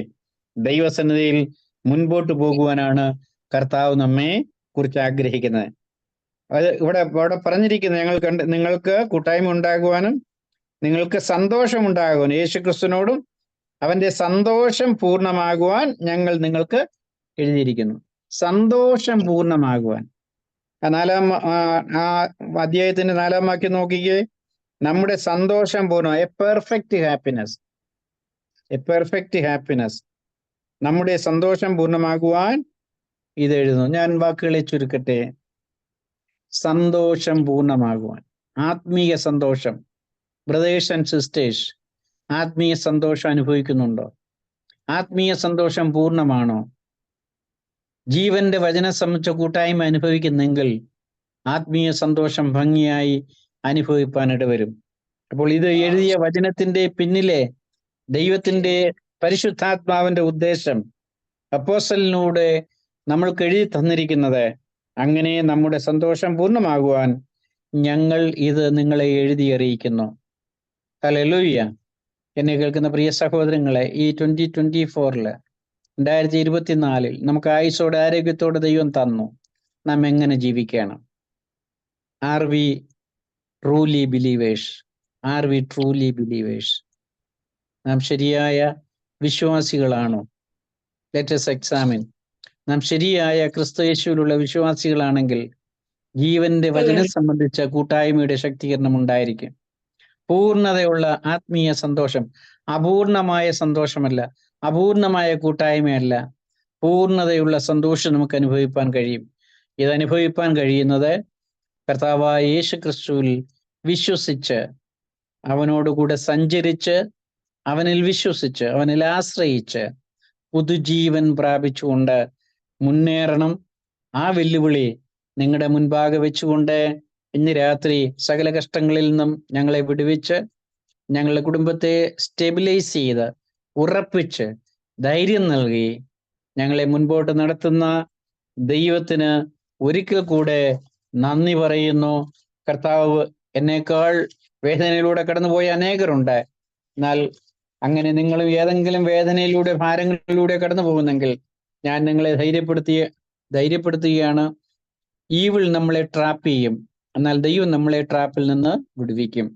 ദൈവസന്നിധിയിൽ മുൻപോട്ട് പോകുവാനാണ് കർത്താവ് നമ്മെ കുറിച്ച് ആഗ്രഹിക്കുന്നത്. അത് ഇവിടെ പറഞ്ഞിരിക്കുന്നത്, നിങ്ങൾക്ക് കൂട്ടായ്മ ഉണ്ടാകുവാനും നിങ്ങൾക്ക് സന്തോഷം ഉണ്ടാകുവാനും, യേശുക്രിസ്തുവിനോടും അവന്റെ സന്തോഷം പൂർണ്ണമാകുവാൻ ഞങ്ങൾ നിങ്ങൾക്ക് എഴുതിയിരിക്കുന്നു. സന്തോഷം പൂർണ്ണമാകുവാൻ. ആ അധ്യായത്തിന്റെ 4-ാം വാക്യം നോക്കിക്കേ. നമ്മുടെ സന്തോഷം പൂർണ്ണ, എ പെർഫെക്റ്റ് ഹാപ്പിനെസ്, നമ്മുടെ സന്തോഷം പൂർണ്ണമാകുവാൻ ഇത് എഴുതുന്നു. ഞാൻ വാക്കുകളെ ചുരുക്കട്ടെ. സന്തോഷം പൂർണ്ണമാകുവാൻ, ആത്മീയ സന്തോഷം. ബ്രദേഴ്സ് ആൻഡ് സിസ്റ്റേഴ്സ്, ആത്മീയ സന്തോഷം അനുഭവിക്കുന്നുണ്ടോ? ആത്മീയ സന്തോഷം പൂർണ്ണമാണോ? ജീവന്റെ വചനം സംബന്ധിച്ച കൂട്ടായ്മ അനുഭവിക്കുന്നെങ്കിൽ ആത്മീയ സന്തോഷം ഭംഗിയായി അനുഭവിപ്പാനിട വരും. അപ്പോൾ ഇത് എഴുതിയ വചനത്തിന്റെ പിന്നിലെ ദൈവത്തിന്റെ പരിശുദ്ധാത്മാവിന്റെ ഉദ്ദേശം അപ്പോസ്തലനിലൂടെ നമ്മൾക്ക് എഴുതി തന്നിരിക്കുന്നത്, അങ്ങനെ നമ്മുടെ സന്തോഷം പൂർണ്ണമാകുവാൻ ഞങ്ങൾ ഇത് നിങ്ങളെ എഴുതി അറിയിക്കുന്നു. ഹല്ലേലൂയ. എന്നെ കേൾക്കുന്ന പ്രിയ സഹോദരങ്ങളെ, ഈ 2024 2024 നമുക്ക് ആയുസ്സോടെ ആരോഗ്യത്തോടെ ദൈവം തന്നു. നാം എങ്ങനെ ജീവിക്കണം? Are we truly believers? നാം ശരിയായ വിശ്വാസികളാണോ? Let us examine. നാം ശരിയായ ക്രിസ്തുയേശുവിലുള്ള വിശ്വാസികളാണെങ്കിൽ ജീവന്റെ വചനം സംബന്ധിച്ച കൂട്ടായ്മയുടെ ശക്തീകരണം ഉണ്ടായിരിക്കും. പൂർണ്ണതയുള്ള ആത്മീയ സന്തോഷം, അപൂർണമായ സന്തോഷമല്ല, അപൂർണമായ കൂട്ടായ്മയല്ല, പൂർണ്ണതയുള്ള സന്തോഷം നമുക്ക് അനുഭവിപ്പാൻ കഴിയും. ഇത് അനുഭവിപ്പാൻ കഴിയുന്നത് കർത്താവായ യേശു ക്രിസ്തുവിൽ വിശ്വസിച്ച്, അവനോടുകൂടെ സഞ്ചരിച്ച്, അവനിൽ വിശ്വസിച്ച്, അവനിൽ ആശ്രയിച്ച് പുതുജീവൻ പ്രാപിച്ചുകൊണ്ട് മുന്നേറണം. ആ വെല്ലുവിളി നിങ്ങളുടെ മുൻപാകെ വെച്ചുകൊണ്ട് ഇന്ന് രാത്രി സകല കഷ്ടങ്ങളിൽ നിന്നും ഞങ്ങളെ വിടുവിച്ച്, ഞങ്ങളുടെ കുടുംബത്തെ സ്റ്റെബിലൈസ് ചെയ്ത്, ഉറപ്പിച്ച്, ധൈര്യം നൽകി ഞങ്ങളെ മുൻപോട്ട് നടത്തുന്ന ദൈവത്തിന് ഒരിക്കൽ കൂടെ നന്ദി പറയുന്നു. കർത്താവ്, എന്നേക്കാൾ വേദനയിലൂടെ കടന്നുപോയ അനേകരുണ്ട്. എന്നാൽ അങ്ങനെ നിങ്ങളും ഏതെങ്കിലും വേദനയിലൂടെ, ഭാരങ്ങളിലൂടെ കടന്നു പോകുന്നെങ്കിൽ ഞാൻ നിങ്ങളെ ധൈര്യപ്പെടുത്തുകയാണ്. ഈവിൾ നമ്മളെ ട്രാപ്പ് ചെയ്യും, എന്നാൽ ദൈവം നമ്മളെ ട്രാപ്പിൽ നിന്ന് വിടുവിക്കും.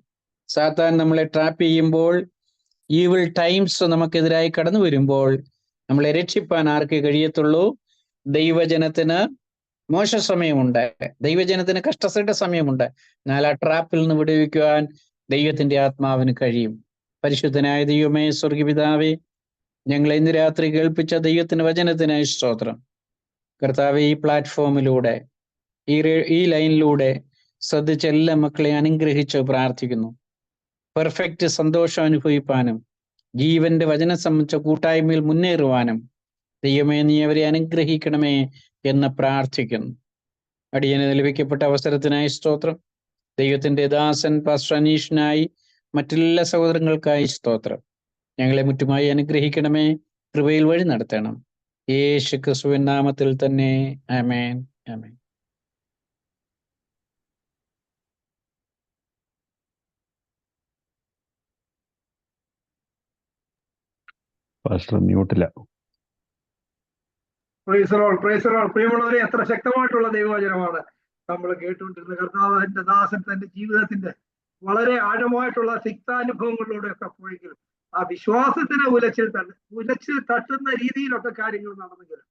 സാത്താൻ നമ്മളെ ട്രാപ്പ് ചെയ്യുമ്പോൾ, ഈവിൾ ടൈംസ് നമുക്കെതിരായി കടന്നു വരുമ്പോൾ നമ്മളെ രക്ഷിപ്പാൻ ആർക്കേ കഴിയത്തുള്ളൂ? ദൈവജനത്തിന് മോശ സമയമുണ്ട്, ദൈവജനത്തിന് കഷ്ടതയുടെ സമയമുണ്ട്. എന്നാൽ ആ ട്രാപ്പിൽ നിന്ന് വിടുവിക്കുവാൻ ദൈവത്തിന്റെ ആത്മാവിന് കഴിയും. പരിശുദ്ധനായ ദൈവമേ, സ്വർഗപിതാവേ, ഞങ്ങളെ ഇന്ന് രാത്രി കേൾപ്പിച്ച ദൈവത്തിന്റെ വചനത്തിനായി സ്തോത്രം. കർത്താവേ, ഈ പ്ലാറ്റ്ഫോമിലൂടെ, ഈ ലൈനിലൂടെ ശ്രദ്ധിച്ച എല്ലാ മക്കളെ അനുഗ്രഹിച്ച് പ്രാർത്ഥിക്കുന്നു. പെർഫെക്റ്റ് സന്തോഷം അനുഭവിപ്പാനും ജീവന്റെ വചനം സംബന്ധിച്ച കൂട്ടായ്മയിൽ മുന്നേറുവാനും ദൈവമേ, നീ അവരെ അനുഗ്രഹിക്കണമേ എന്ന് പ്രാർത്ഥിക്കുന്നു. അടിയന് ലഭിക്കപ്പെട്ട അവസരത്തിനായി സ്തോത്രം. ദൈവത്തിന്റെ ദാസൻ പാസ്റ്റർ അനീഷിനായി, മറ്റെല്ലാ സഹോദരങ്ങൾക്കായി സ്തോത്രം. ഞങ്ങളെ മുറ്റുമായി അനുഗ്രഹിക്കണമേ, കൃപയിൽ വഴി നടത്തണം. യേശു ക്രിസ്തുവിൻ നാമത്തിൽ തന്നെ. ആമേൻ. ആമേൻ. പാസ്റ്റർ മ്യൂട്ടില്ല. പ്രിയമുള്ളവരെ, എത്ര ശക്തമായിട്ടുള്ള ദൈവവചനമാണ് നമ്മൾ കേട്ടുകൊണ്ടിരുന്നത്. കർത്താവിന്റെ ദാസൻ തന്റെ ജീവിതത്തിന്റെ വളരെ ആഴമായിട്ടുള്ള സിക്താനുഭവങ്ങളിലൂടെയൊക്കെ പോയെങ്കിലും ആ വിശ്വാസത്തിന് ഉലച്ചിൽ തട്ടുന്ന രീതിയിലൊക്കെ കാര്യങ്ങൾ നടന്നെങ്കിലും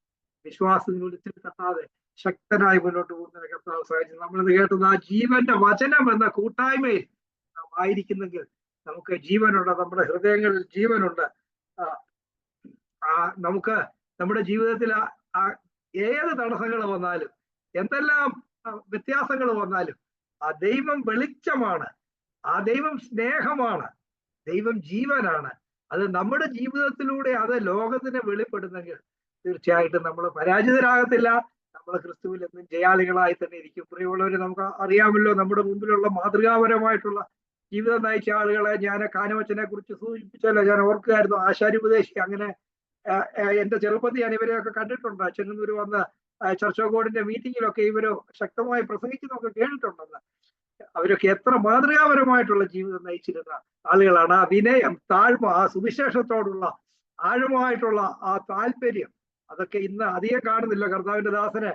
വിശ്വാസത്തിന് ഉലച്ചിൽ തട്ടാതെ ശക്തനായി മുന്നോട്ട് പോകുന്നതിന് കർത്താവ് സഹായിച്ചു. നമ്മളിത് കേട്ടത് ആ ജീവന്റെ വചനം എന്ന കൂട്ടായ്മയിൽ നാം ആയിരിക്കുന്നെങ്കിൽ നമുക്ക് ജീവനുണ്ട്, നമ്മുടെ ഹൃദയങ്ങളിൽ ജീവനുണ്ട്. നമുക്ക് നമ്മുടെ ജീവിതത്തിൽ ഏത് തടസ്സങ്ങൾ വന്നാലും എന്തെല്ലാം വ്യത്യാസങ്ങൾ വന്നാലും ആ ദൈവം വെളിച്ചമാണ്, ആ ദൈവം സ്നേഹമാണ്, ദൈവം ജീവനാണ്. അത് നമ്മുടെ ജീവിതത്തിലൂടെ അത് ലോകത്തിന് വെളിപ്പെടുന്നെങ്കിൽ തീർച്ചയായിട്ടും നമ്മൾ പരാജിതരാകത്തില്ല. നമ്മൾ ക്രിസ്തുവിൽ എന്നും ജയാളികളായി തന്നെ ഇരിക്കും. പ്രിയമുള്ളവര്, നമുക്ക് അറിയാമല്ലോ, നമ്മുടെ മുമ്പിലുള്ള മാതൃകാപരമായിട്ടുള്ള ജീവിതം നയിച്ച ആളുകളെ ഞാൻ കാനവച്ചനെ കുറിച്ച് സൂചിപ്പിച്ചല്ലോ. ഞാൻ ഓർക്കുകയായിരുന്നു, ആശാരിപദേശി. അങ്ങനെ എന്റെ ചെറുപ്പത്തിൽ ഞാൻ ഇവരെയൊക്കെ കണ്ടിട്ടുണ്ട്. ചെങ്ങന്നൂര് വന്ന് ചർച്ച് ഓഫ് ഗോഡിന്റെ മീറ്റിങ്ങിലൊക്കെ ഇവര് ശക്തമായി പ്രസംഗിക്കുന്നതൊക്കെ കേട്ടിട്ടുണ്ടെന്ന്. അവരൊക്കെ എത്ര മാതൃകാപരമായിട്ടുള്ള ജീവിതം നയിച്ചിരുന്ന ആളുകളാണ്. ആ വിനയം, താഴ്മ, ആ സുവിശേഷത്തോടുള്ള ആഴമായിട്ടുള്ള ആ താല്പര്യം, അതൊക്കെ ഇന്ന് അധികം കാണുന്നില്ല. കർത്താവിന്റെ ദാസന്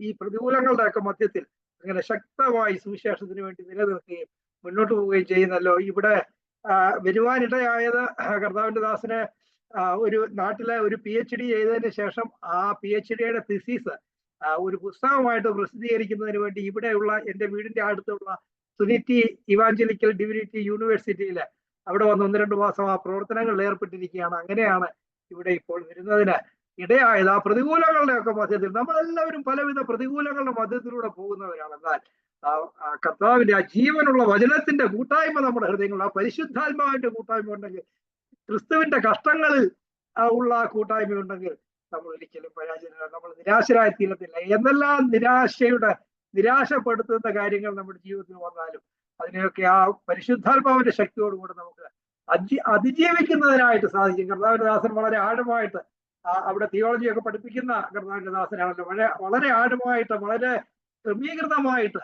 ഈ പ്രതികൂലങ്ങളുടെ ഒക്കെ മധ്യത്തിൽ അങ്ങനെ ശക്തമായി സുവിശേഷത്തിന് വേണ്ടി നിലനിർത്തുകയും മുന്നോട്ട് പോവുകയും ചെയ്യുന്നല്ലോ. ഇവിടെ വരുവാനിടയായത് കർത്താവിന്റെ ദാസന് ഒരു നാട്ടിലെ ഒരു PhD ചെയ്തതിന് ശേഷം ആ PhDയുടെ തിസീസ് ഒരു പുസ്തകമായിട്ട് പ്രസിദ്ധീകരിക്കുന്നതിന് വേണ്ടി ഇവിടെയുള്ള എൻ്റെ വീടിന്റെ അടുത്തുള്ള സുനിറ്റി ഇവാഞ്ചലിക്കൽ ഡിവിനിറ്റി യൂണിവേഴ്സിറ്റിയിൽ അവിടെ വന്ന് 1-2 മാസം ആ പ്രവർത്തനങ്ങളിൽ ഏർപ്പെട്ടിരിക്കുകയാണ്. അങ്ങനെയാണ് ഇവിടെ ഇപ്പോൾ വരുന്നതിന് ഇടയായത്. ആ പ്രതികൂലങ്ങളുടെ ഒക്കെ മധ്യത്തിൽ നമ്മളെല്ലാവരും പലവിധ പ്രതികൂലങ്ങളുടെ മധ്യത്തിലൂടെ പോകുന്നവരാണ്. എന്നാൽ കർത്താവിന്റെ ആ ജീവനുള്ള വചനത്തിന്റെ കൂട്ടായ്മ നമ്മുടെ ഹൃദയങ്ങളിൽ, ആ പരിശുദ്ധാത്മാവിന്റെ കൂട്ടായ്മ ഉണ്ടെങ്കിൽ, ക്രിസ്തുവിന്റെ കഷ്ടങ്ങളിൽ ഉള്ള കൂട്ടായ്മ ഉണ്ടെങ്കിൽ നമ്മൾ ഒരിക്കലും പരാജയമില്ല, നമ്മൾ നിരാശരായി തീരത്തില്ല. എന്തെല്ലാം നിരാശപ്പെടുത്തുന്ന കാര്യങ്ങൾ നമ്മുടെ ജീവിതത്തിൽ വന്നാലും അതിനെയൊക്കെ ആ പരിശുദ്ധാത്മാവിന്റെ ശക്തിയോടുകൂടെ നമുക്ക് അതിജീവിക്കുന്നതിനായിട്ട് സാധിക്കും. കർത്താവിന്റെ ദാസൻ വളരെ ആഴമായിട്ട് അവിടെ തിയോളജിയൊക്കെ പഠിപ്പിക്കുന്ന കർത്താവിന്റെ ദാസനാണല്ലോ. വളരെ ആഴമായിട്ട്, വളരെ ക്രമീകൃതമായിട്ട്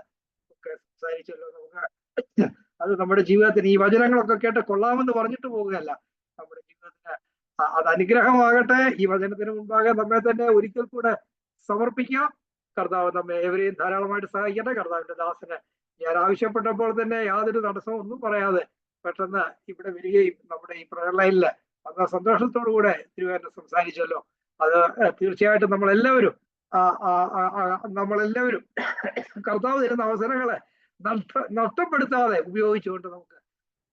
ഒക്കെ സംസാരിച്ചല്ലോ. നമുക്ക് അത് നമ്മുടെ ജീവിതത്തിന് ഈ വചനങ്ങളൊക്കെ കേട്ട് കൊള്ളാമെന്ന് പറഞ്ഞിട്ട് പോവുകയല്ല, നമ്മുടെ ജീവിതത്തിന് അത് അനുഗ്രഹമാകട്ടെ. ഈ വചനത്തിന് മുൻപാകെ നമ്മെ തന്നെ ഒരിക്കൽ കൂടെ സമർപ്പിക്കാം. കർത്താവ് നമ്മെ ഏവരെയും ധാരാളമായിട്ട് സഹായിക്കട്ടെ. കർത്താവിന്റെ ദാസന് ഞാൻ ആവശ്യപ്പെട്ടപ്പോൾ തന്നെ യാതൊരു തടസ്സവും ഒന്നും പറയാതെ പെട്ടെന്ന് ഇവിടെ വരികയും നമ്മുടെ ഈ പ്രയർ ലൈനില് അന്ന് സന്തോഷത്തോടുകൂടെ തിരുവേദന സംസാരിച്ചല്ലോ. അത് തീർച്ചയായിട്ടും നമ്മളെല്ലാവരും കർത്താവ് തരുന്ന അവസരങ്ങളെ നഷ്ടപ്പെടുത്താതെ ഉപയോഗിച്ചുകൊണ്ട് നമുക്ക്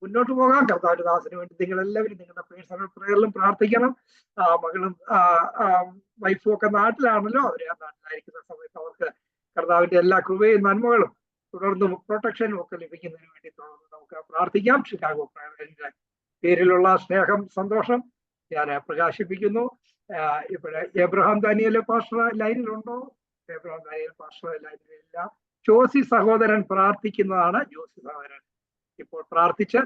മുന്നോട്ട് പോകാം. കർത്താവിന്റെ ദാസന് വേണ്ടി നിങ്ങളെല്ലാവരും നിങ്ങളുടെ പേഴ്സണൽ പ്രയറിലും പ്രാർത്ഥിക്കണം. മകളും വൈഫും ഒക്കെ നാട്ടിലാണല്ലോ. അവര് ആ നാട്ടിലായിരിക്കുന്ന സമയത്ത് അവർക്ക് കർത്താവിന്റെ എല്ലാ കൃപയും നന്മകളും തുടർന്നും പ്രൊട്ടക്ഷനും ഒക്കെ ലഭിക്കുന്നതിന് വേണ്ടി തുടർന്ന് നമുക്ക് പ്രാർത്ഥിക്കാം. ഷിക്കാഗോ പ്രയറിന്റെ പേരിലുള്ള സ്നേഹം, സന്തോഷം ഞാൻ പ്രകാശിപ്പിക്കുന്നു. ഇവിടെ എബ്രഹാം ദാനിയേൽ പാസ്റ്റർ ലൈനിലുണ്ടോ? എബ്രഹാം ദാനിയേൽ പാസ്റ്റർ ലൈനിലില്ല. ജോസി സഹോദരൻ പ്രാർത്ഥിക്കുന്നതാണ്. ജോസി സഹോദരൻ ഇപ്പോൾ പ്രാർത്ഥിച്ച്